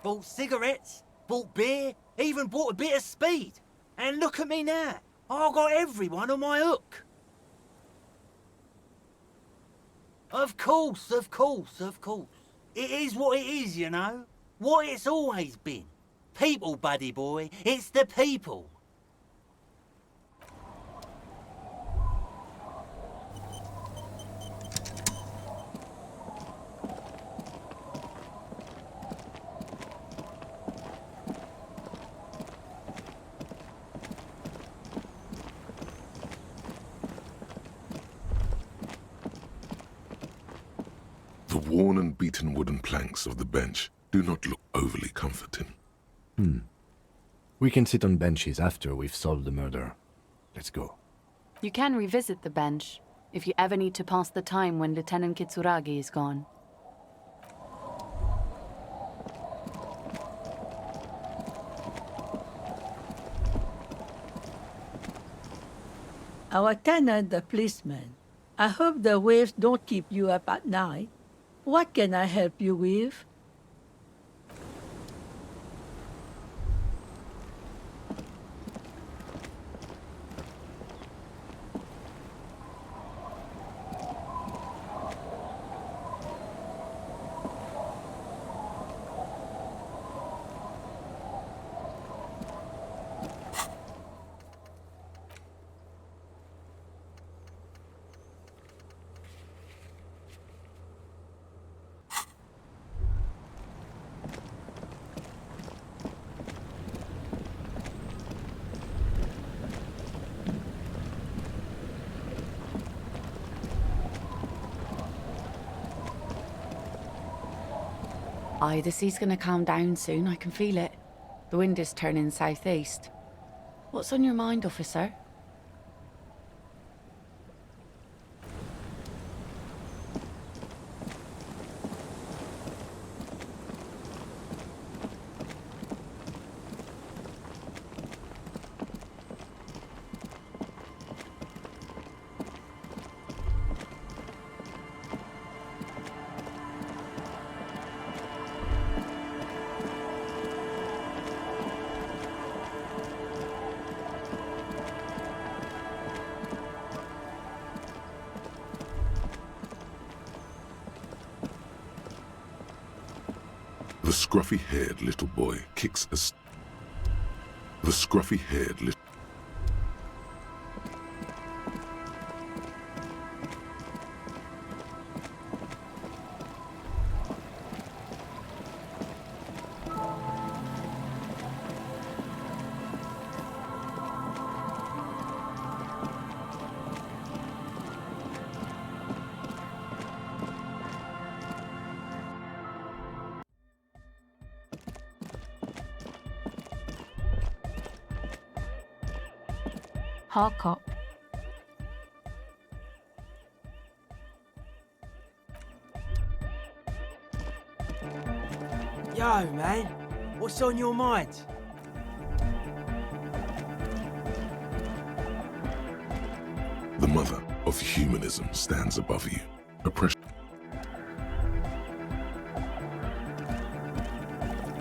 Bought cigarettes, bought beer, even bought a bit of speed. And look at me now, I've got everyone on my hook. Of course. It is what it is, you know. What it's always been. People, buddy boy, it's the people. The worn and beaten wooden planks of the bench do not look overly comforting. We can sit on benches after we've solved the murder. Let's go. You can revisit the bench if you ever need to pass the time when Lieutenant Kitsuragi is gone. Our tenant, the policeman. I hope the waves don't keep you up at night. What can I help you with? Aye, the sea's gonna calm down soon, I can feel it. The wind is turning southeast. What's on your mind, officer? The scruffy-haired little boy kicks a... The scruffy-haired little... Harcock. Yo, man, what's on your mind? mother of humanism stands above you. Oppression.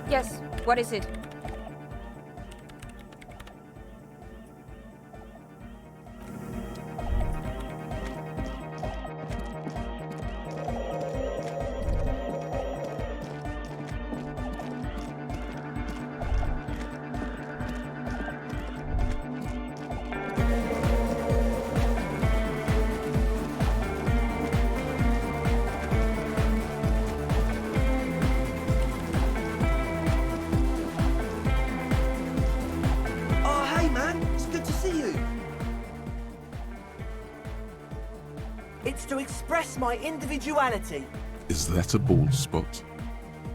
Yes, what is it? It's to express my individuality. Is that a bald spot?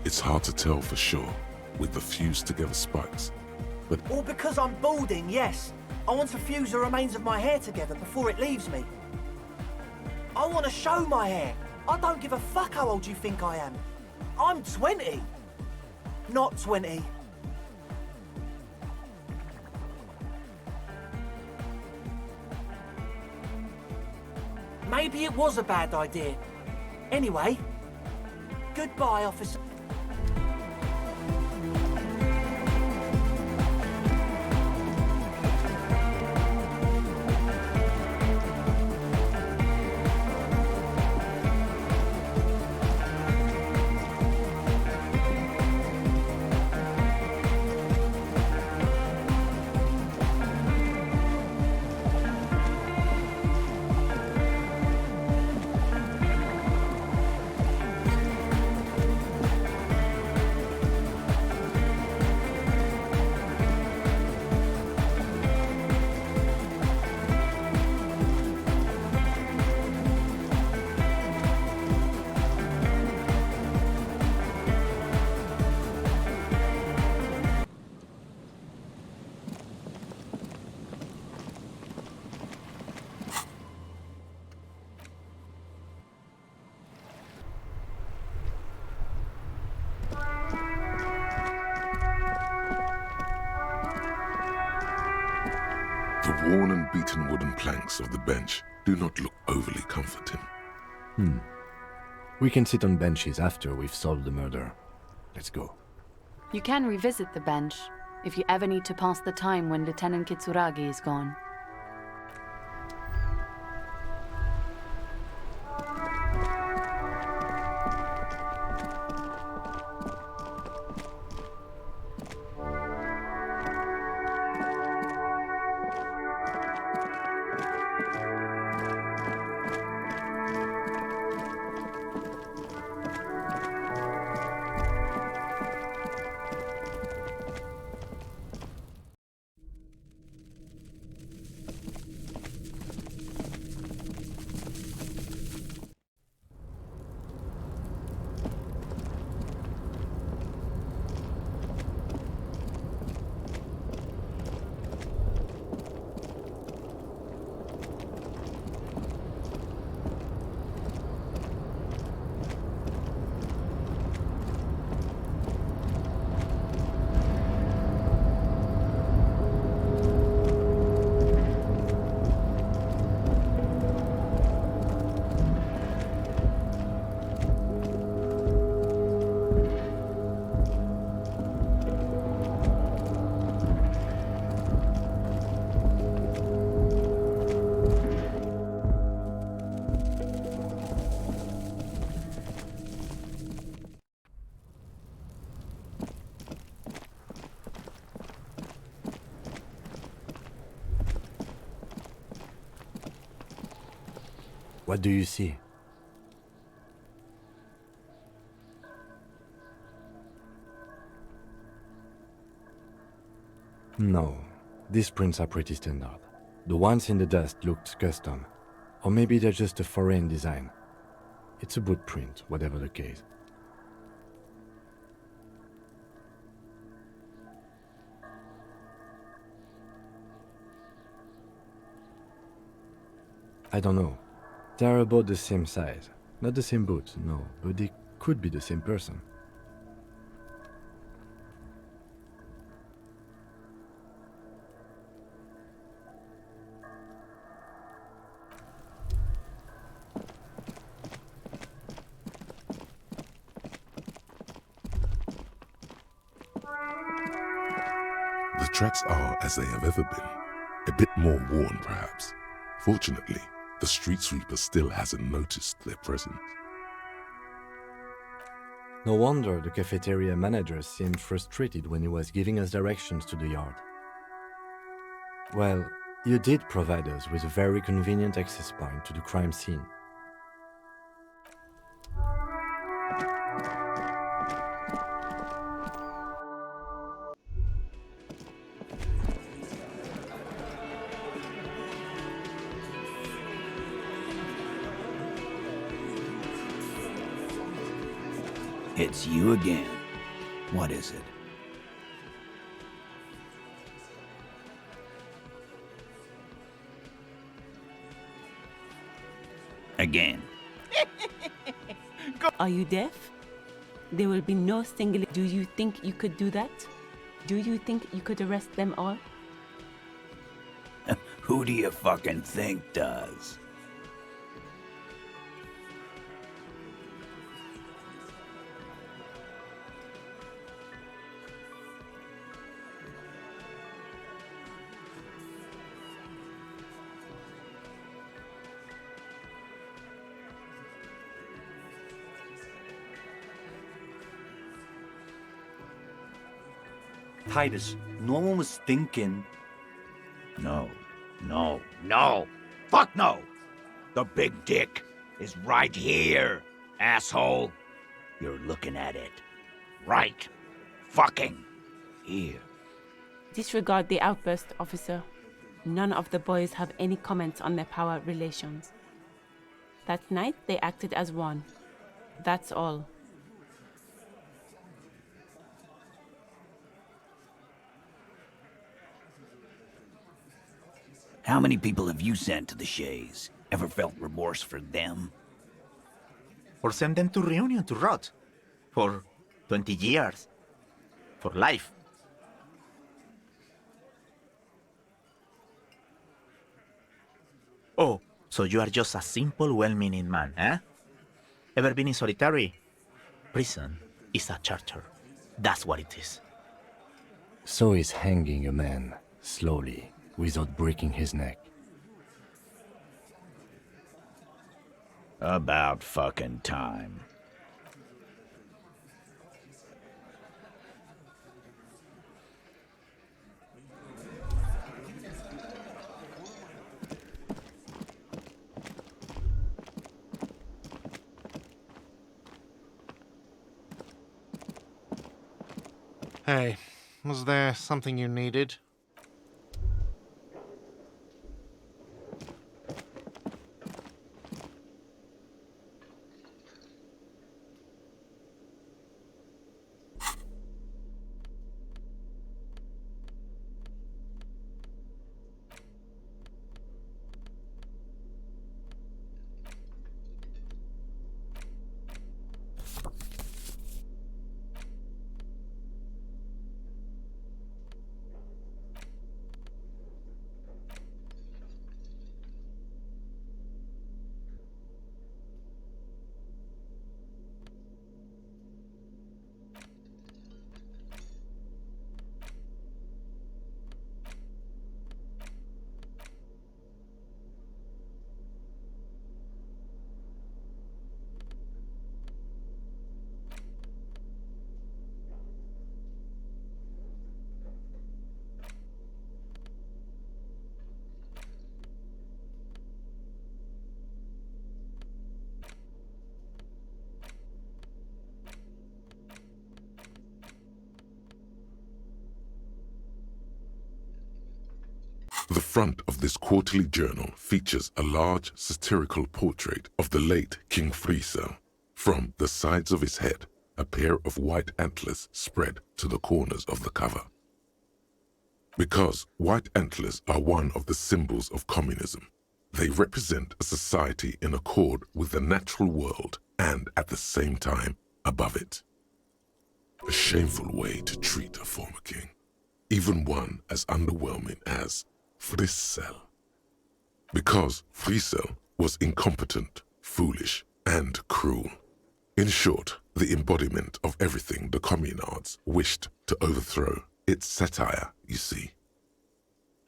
It's hard to tell for sure with the fused together spikes, but... Or because I'm balding, yes. I want to fuse the remains of my hair together before it leaves me. I want to show my hair. I don't give a fuck how old you think I am. I'm 20. Not 20. Maybe it was a bad idea. Anyway, goodbye, officer. The worn and beaten wooden planks of the bench do not look overly comforting. We can sit on benches after we've solved the murder. Let's go. You can revisit the bench if you ever need to pass the time when Lieutenant Kitsuragi is gone. What do you see? No, these prints are pretty standard. The ones in the dust looked custom. Or maybe they're just a foreign design. It's a boot print, whatever the case. I don't know. They're about the same size. Not the same boot, no, but they could be the same person. tracks are as they have ever been. A bit more worn, perhaps. Fortunately, the street sweeper still hasn't noticed their presence. No wonder the cafeteria manager seemed frustrated when he was giving us directions to the yard. Well, you did provide us with a very convenient access point to the crime scene. It's you again. What is it? Again. Are you deaf? There will be no single. Do you think you could do that? Do you think you could arrest them all? Who do you fucking think does? Titus, no one was thinking. No, no, no. Fuck no! The big dick is right here, asshole. You're looking at it. Right. Fucking here. Disregard the outburst, officer. None of the boys have any comments on their power relations. That night, they acted as one. That's all. How many people have you sent to the Shays? Ever felt remorse for them? Or send them to Reunion to rot. For 20 years. For life. Oh, so you are just a simple, well-meaning man, eh? Ever been in solitary? Prison is a charter. That's what it is. So he's hanging a man, slowly, without breaking his neck. About fucking time. Hey, was there something you needed? The front of this quarterly journal features a large satirical portrait of the late King Friesel. From the sides of his head, a pair of white antlers spread to the corners of the cover. Because white antlers are one of the symbols of communism, they represent a society in accord with the natural world and at the same time above it. A shameful way to treat a former king, even one as underwhelming as Friesel. Because Friesel was incompetent, foolish, and cruel. In short, the embodiment of everything the communards wished to overthrow It's satire, you see.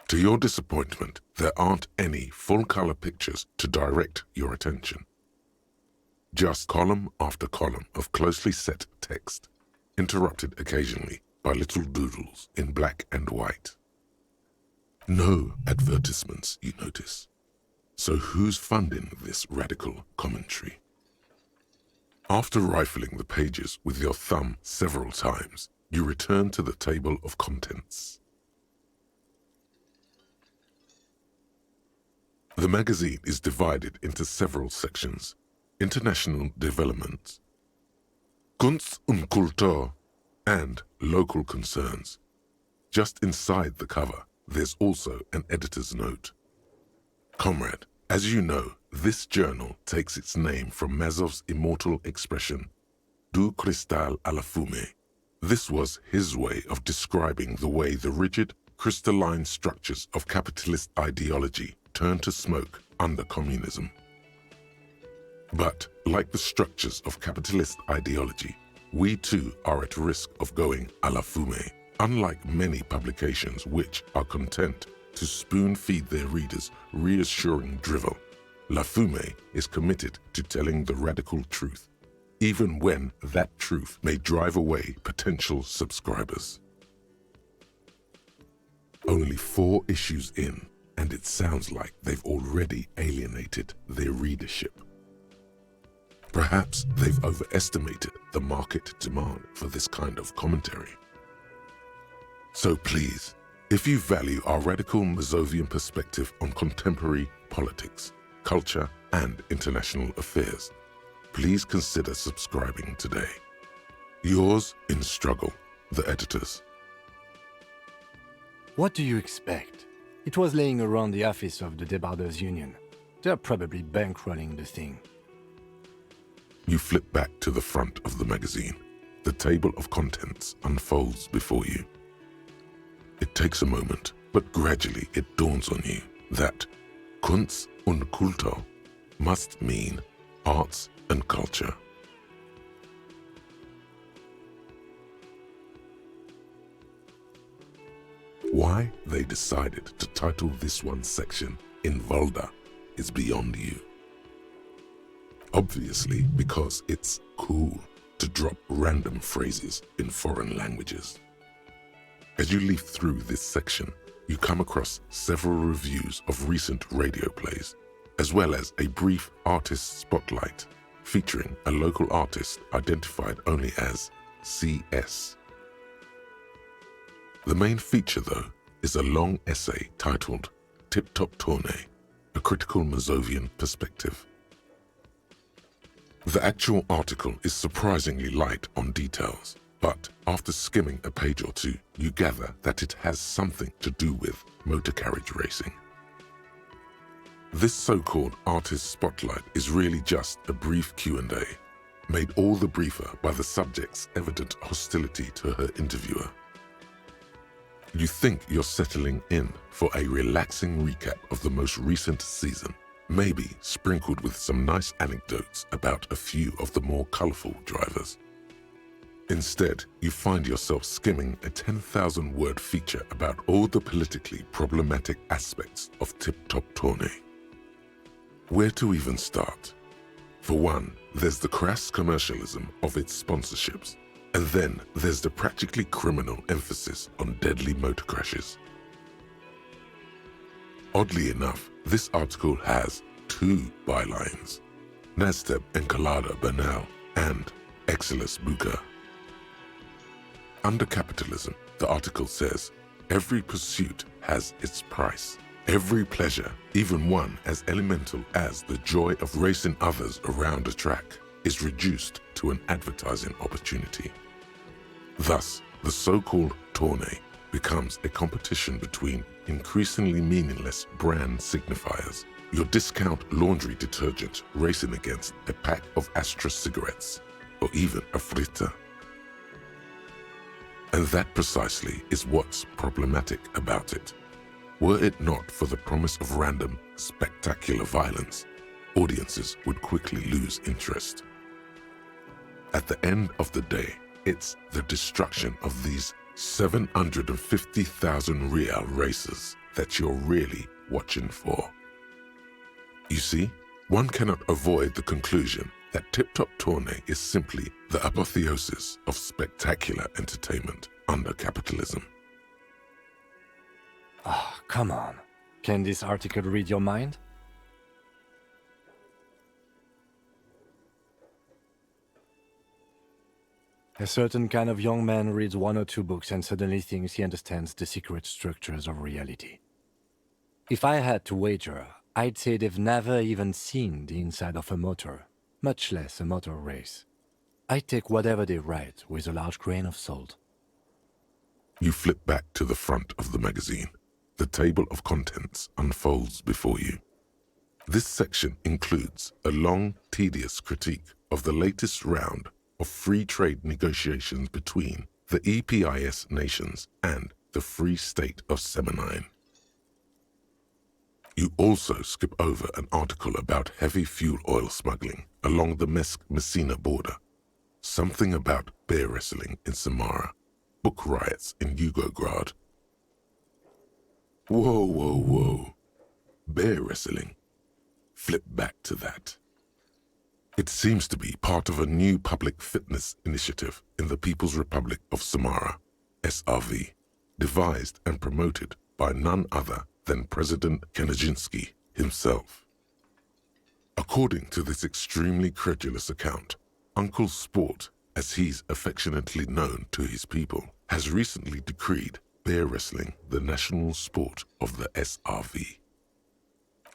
To your disappointment, there aren't any full-color pictures to direct your attention. Just column after column of closely set text, interrupted occasionally by little doodles in black and white. No advertisements, you notice. So who's funding this radical commentary? After rifling the pages with your thumb several times, you return to the table of contents. The magazine is divided into several sections: international development, Kunst und Kultur, and local concerns. Just inside the cover, there's also an editor's note. Comrade, as you know, this journal takes its name from Mazov's immortal expression, du cristal à la fumée. This was his way of describing the way the rigid, crystalline structures of capitalist ideology turned to smoke under communism. But, like the structures of capitalist ideology, we too are at risk of going à la fumée, unlike many publications which are content to spoon-feed their readers reassuring drivel. La Fumée is committed to telling the radical truth, even when that truth may drive away potential subscribers. Only 4 issues in, and it sounds like they've already alienated their readership. Perhaps they've overestimated the market demand for this kind of commentary. So please, if you value our radical Mazovian perspective on contemporary politics, culture, and international affairs, please consider subscribing today. Yours in struggle, the editors. What do you expect? It was laying around the office of the Debarders Union. They're probably bankrolling the thing. You flip back to the front of the magazine. The table of contents unfolds before you. It takes a moment, but gradually it dawns on you that Kunst und Kultur must mean arts and culture. Why they decided to title this one section in Volda is beyond you. Obviously because it's cool to drop random phrases in foreign languages. As you leaf through this section, you come across several reviews of recent radio plays, as well as a brief artist spotlight featuring a local artist identified only as CS. The main feature, though, is a long essay titled Tip Top Tournée, a critical Mazovian perspective. The actual article is surprisingly light on details, but after skimming a page or two, you gather that it has something to do with motor carriage racing. This so-called artist spotlight is really just a brief Q&A, made all the briefer by the subject's evident hostility to her interviewer. You think you're settling in for a relaxing recap of the most recent season, maybe sprinkled with some nice anecdotes about a few of the more colorful drivers. Instead, you find yourself skimming a 10,000-word feature about all the politically problematic aspects of Tip Top Tournée. Where to even start? For one, there's the crass commercialism of its sponsorships, and then there's the practically criminal emphasis on deadly motor crashes. Oddly enough, this article has 2 bylines, Nasteb Enkalada Banal and Exilus Buka. Under capitalism, the article says, every pursuit has its price. Every pleasure, even one as elemental as the joy of racing others around a track, is reduced to an advertising opportunity. Thus, the so-called tournée becomes a competition between increasingly meaningless brand signifiers, your discount laundry detergent racing against a pack of Astra cigarettes, or even a fritter. And that precisely is what's problematic about it. Were it not for the promise of random, spectacular violence, audiences would quickly lose interest. At the end of the day, it's the destruction of these 750,000 real races that you're really watching for. You see, one cannot avoid the conclusion that Tip Top Tourney is simply the apotheosis of spectacular entertainment under capitalism. Ah, come on. Can this article read your mind? A certain kind of young man reads 1 or 2 books and suddenly thinks he understands the secret structures of reality. If I had to wager, I'd say they've never even seen the inside of a motor, much less a motor race. I'd take whatever they write with a large grain of salt. You flip back to the front of the magazine. The table of contents unfolds before you. This section includes a long, tedious critique of the latest round of free trade negotiations between the EPIS nations and the Free State of Semenine. You also skip over an article about heavy fuel oil smuggling along the Messina border, something about bear wrestling in Samara, book riots in Yugograd. Whoa, whoa, whoa. Bear wrestling. Flip back to that. It seems to be part of a new public fitness initiative in the People's Republic of Samara, SRV, devised and promoted by none other than President Kanajinsky himself. According to this extremely credulous account, Uncle Sport, as he's affectionately known to his people, has recently decreed bear wrestling the national sport of the SRV.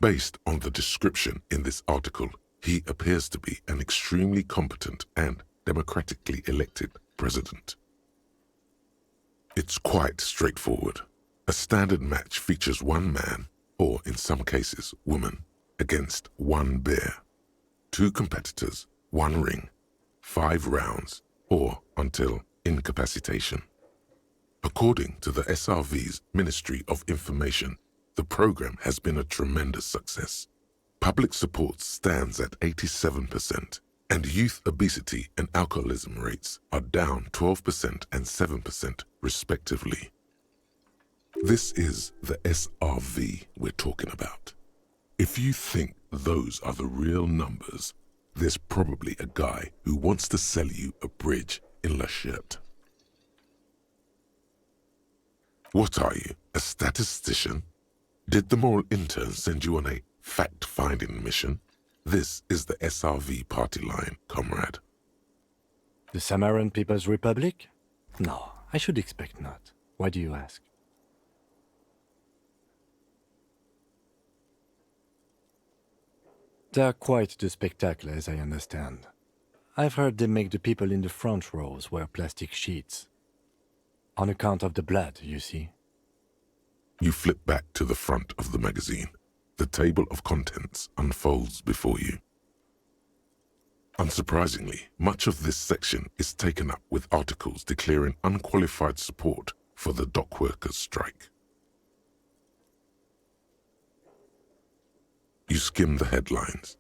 Based on the description in this article, he appears to be an extremely competent and democratically elected president. It's quite straightforward. A standard match features one man, or in some cases woman, against one bear. 2 competitors, 1 ring, 5 rounds, or until incapacitation. According to the SRV's Ministry of Information, the program has been a tremendous success. Public support stands at 87%, and youth obesity and alcoholism rates are down 12% and 7% respectively. This is the SRV we're talking about. If you think those are the real numbers, there's probably a guy who wants to sell you a bridge in La Cherte. What are you, a statistician? Did the moral intern send you on a fact-finding mission? This is the SRV party line, comrade. The Samaran People's Republic? No, I should expect not. Why do you ask? They're quite the spectacle, as I understand. I've heard they make the people in the front rows wear plastic sheets. On account of the blood, you see. You flip back to the front of the magazine. The table of contents unfolds before you. Unsurprisingly, much of this section is taken up with articles declaring unqualified support for the dock workers' strike. You skim the headlines.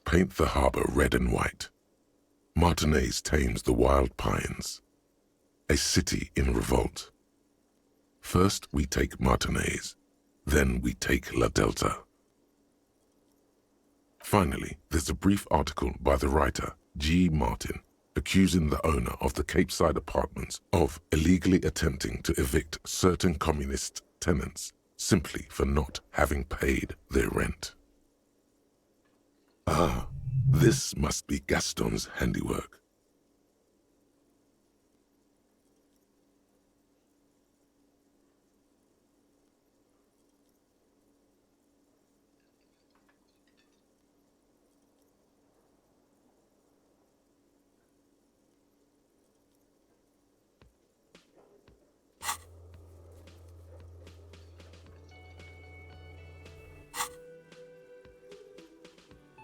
Paint the harbor red and white. Martinez tames the wild pines. A city in revolt. First we take Martinez, then we take La Delta. Finally, there's a brief article by the writer G. Martin accusing the owner of the Cape Side apartments of illegally attempting to evict certain communist tenants simply for not having paid their rent. Ah, this must be Gaston's handiwork.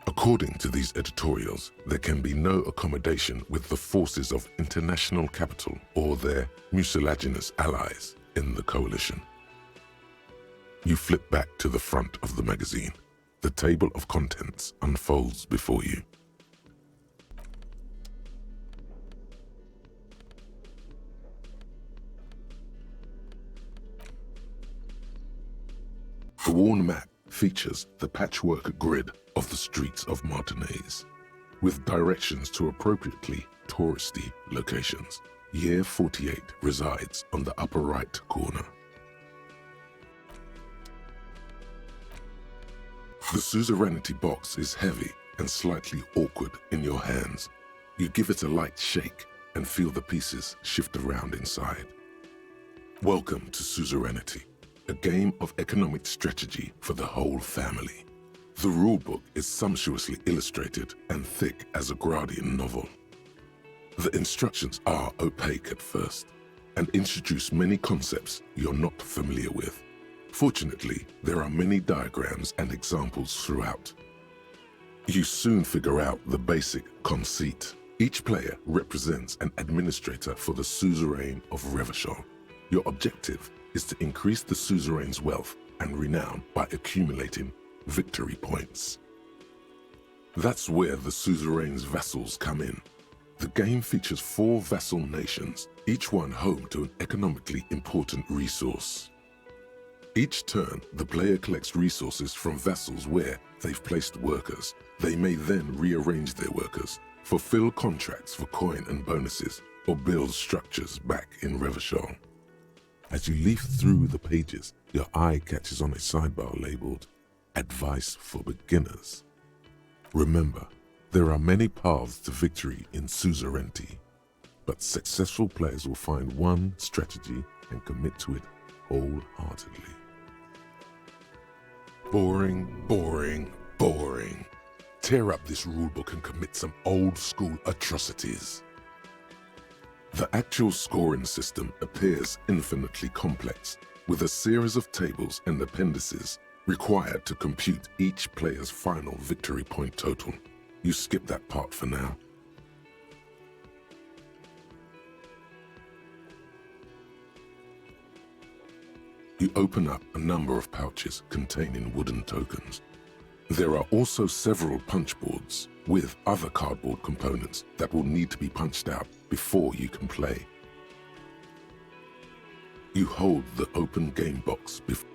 According to these editorials, there can be no accommodation with the forces of international capital or their mucilaginous allies in the coalition. You flip back to the front of the magazine. The table of contents unfolds before you. The worn map features the patchwork grid of the streets of Martinez, with directions to appropriately touristy locations. Year 48 resides on the upper right corner. The suzerainty box is heavy and slightly awkward in your hands. You give it a light shake and feel the pieces shift around inside. Welcome to Suzerainty, a game of economic strategy for the whole family. The rulebook is sumptuously illustrated and thick as a Gradian novel. The instructions are opaque at first and introduce many concepts you're not familiar with. Fortunately, there are many diagrams and examples throughout. You soon figure out the basic conceit. Each player represents an administrator for the suzerain of Revachol. Your objective is to increase the suzerain's wealth and renown by accumulating victory points. That's where the suzerain's vassals come in. The game features 4 vassal nations, each one home to an economically important resource. Each turn, the player collects resources from vassals where they've placed workers. They may then rearrange their workers, fulfill contracts for coin and bonuses, or build structures back in Revachol. As you leaf through the pages, your eye catches on a sidebar labeled Advice for Beginners. Remember, there are many paths to victory in suzerainty, but successful players will find one strategy and commit to it wholeheartedly. Boring, boring, boring. Tear up this rulebook and commit some old-school atrocities. The actual scoring system appears infinitely complex, with a series of tables and appendices required to compute each player's final victory point total. You skip that part for now. You open up a number of pouches containing wooden tokens. There are also several punch boards with other cardboard components that will need to be punched out before you can play. You hold the open game box before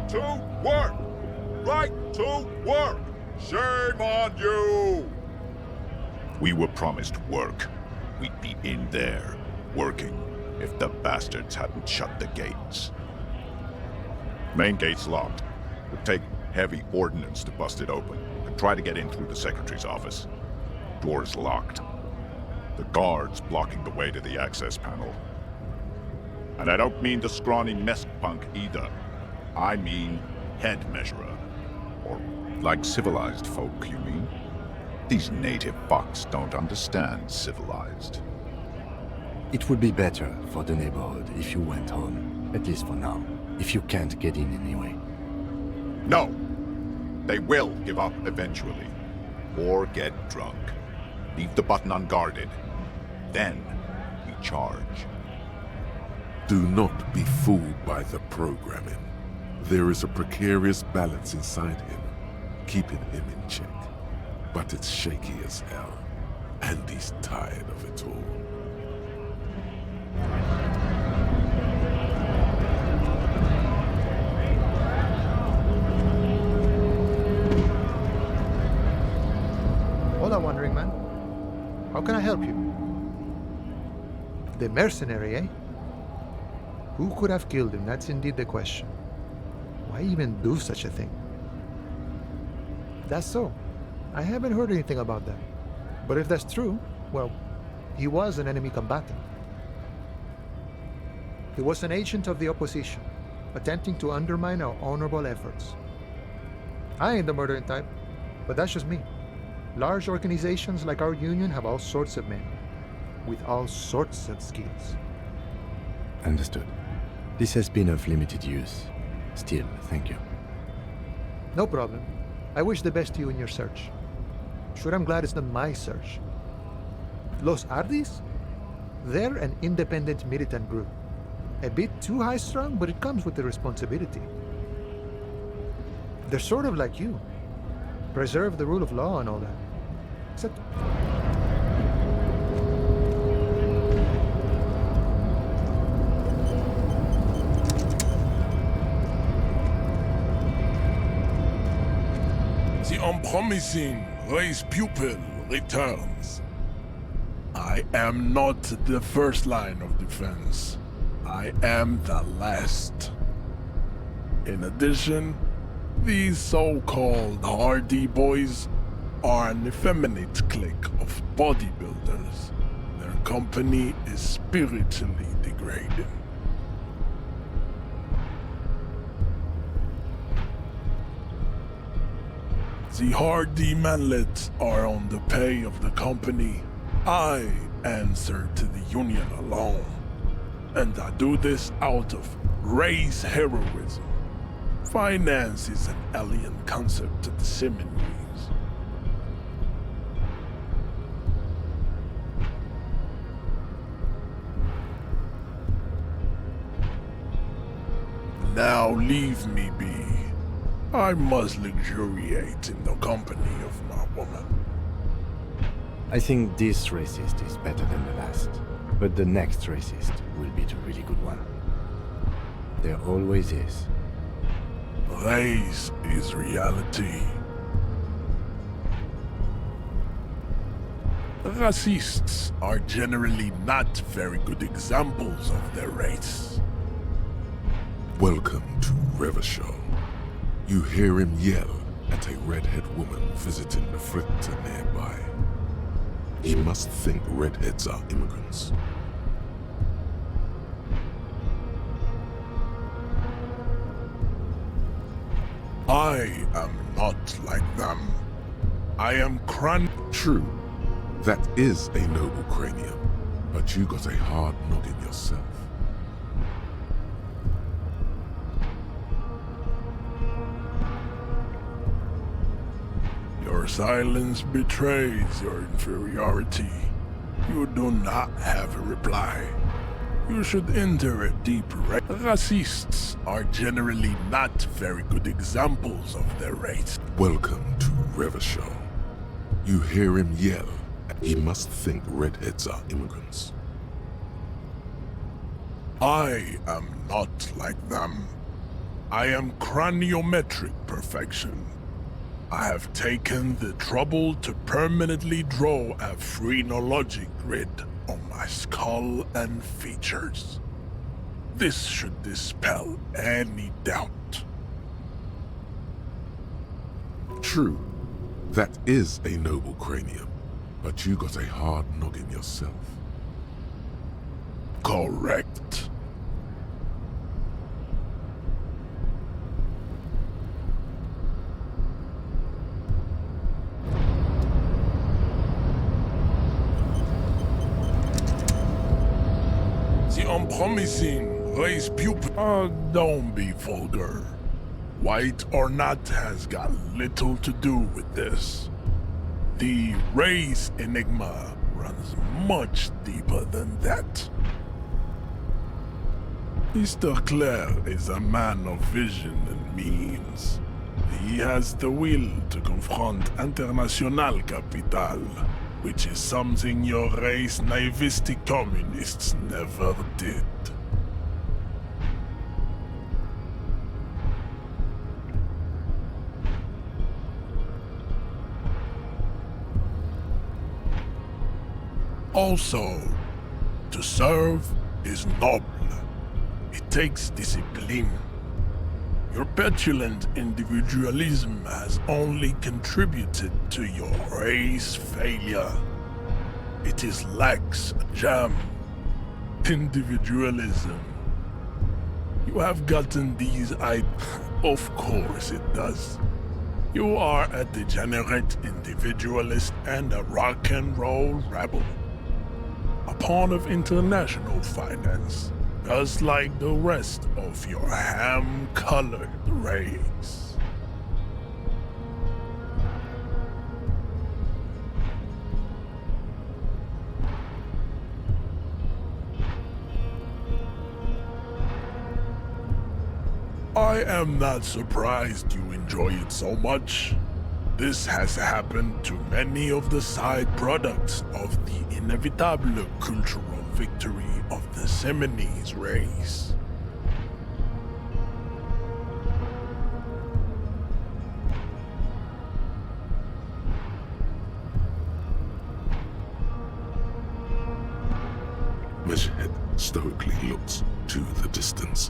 to work! Right to work! Shame on you! We were promised work. We'd be in there, working, if the bastards hadn't shut the gates. Main gate's locked. Would take heavy ordnance to bust it open, and try to get in through the secretary's office. Door's locked. The guards blocking the way to the access panel. And I don't mean the scrawny mess punk either. I mean head measurer. Or like civilized folk, you mean? These native fucks don't understand civilized. It would be better for the neighborhood if you went home, at least for now, if you can't get in anyway. No! They will give up eventually. Or get drunk. Leave the button unguarded. Then we charge. Do not be fooled by the programming. There is a precarious balance inside him, keeping him in check. But it's shaky as hell, and He's tired of it all. Hola, wandering man. How can I help you? The mercenary, eh? Who could have killed him? That's indeed the question. Why even do such a thing? That's so. I haven't heard anything about that. But if that's true, well, he was an enemy combatant. He was an agent of the opposition, attempting to undermine our honorable efforts. I ain't the murdering type, but that's just me. Large organizations like our union have all sorts of men, with all sorts of skills. Understood. This has been of limited use. Still, thank you. No problem. I wish the best to you in your search. Sure, I'm glad it's not my search. Los Ardis? They're an independent militant group. A bit too high-strung, but it comes with the responsibility. They're sort of like you. Preserve the rule of law and all that. Except... The unpromising race pupil returns. I am not the first line of defense. I am the last. In addition, these so-called Hardy boys are an effeminate clique of bodybuilders. Their company is spiritually degrading. The Hardy manlets are on the pay of the company. I answer to the union alone. And I do this out of race heroism. Finance is an alien concept to the Seminole. Now leave me be. I must luxuriate in the company of my woman. I think this racist is better than the last, but the next racist will be the really good one. There always is. Race is reality. Racists are generally not very good examples of their race. Welcome to Revachol. You hear him yell at a redhead woman visiting the fritter nearby. He must think redheads are immigrants. I am not like them. I am True, that is a noble cranium, but you got a hard noggin yourself. Your silence betrays your inferiority. You do not have a reply. You should enter a deep Racists are generally not very good examples of their race. Welcome to Revachol. You hear him yell. He must think redheads are immigrants. I am not like them. I am craniometric perfection. I have taken the trouble to permanently draw a phrenologic grid on my skull and features. This should dispel any doubt. True, that is a noble cranium, but you got a hard noggin yourself. Correct. The unpromising race pupil. Don't be vulgar. White or not has got little to do with this. The race enigma runs much deeper than that. Mr. Claire is a man of vision and means. He has the will to confront International Capital. which is something your race naivistic communists never did. Also, to serve is noble. It takes discipline. Your petulant individualism has only contributed to your race failure. It is lax jam. Individualism. You have gotten these Of course it does. You are a degenerate individualist and a rock and roll rebel. A pawn of international finance, just like the rest of your ham-colored race. I am not surprised you enjoy it so much. This has happened to many of the side products of the inevitable cultural victory of the Seminoles race. Meshhead stoically looks to the distance.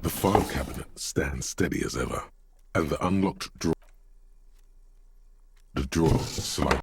The file cabinet stands steady as ever, and the unlocked drawer. The drawer slides.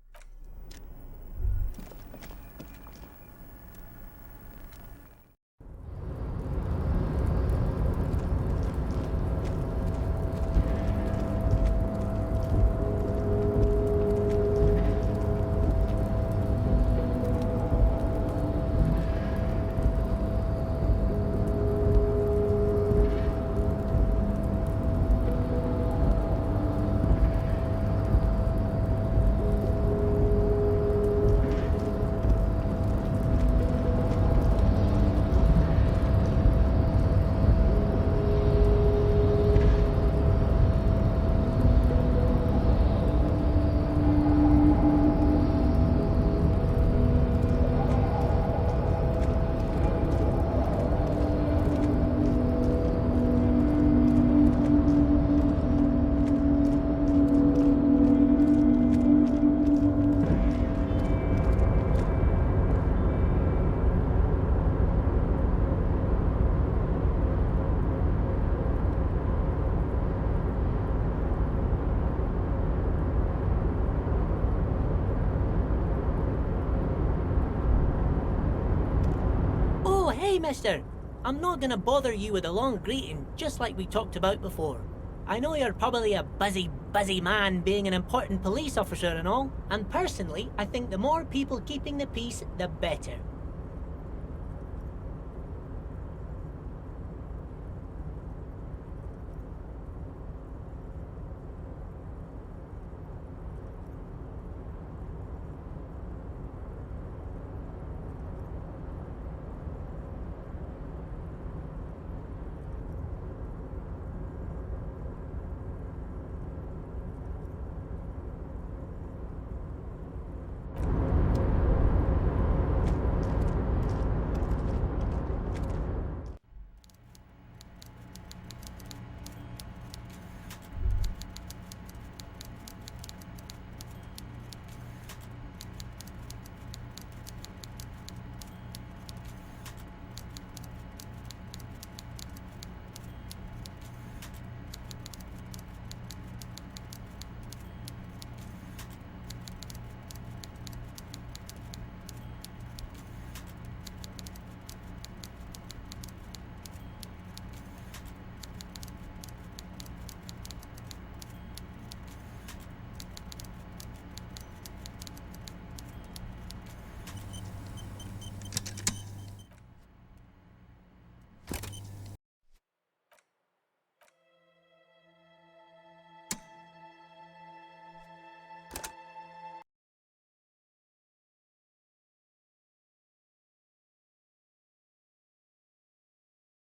Hey, mister. I'm not gonna bother you with a long greeting, just like we talked about before. I know you're probably a busy man being an important police officer and all, and personally, I think the more people keeping the peace, the better.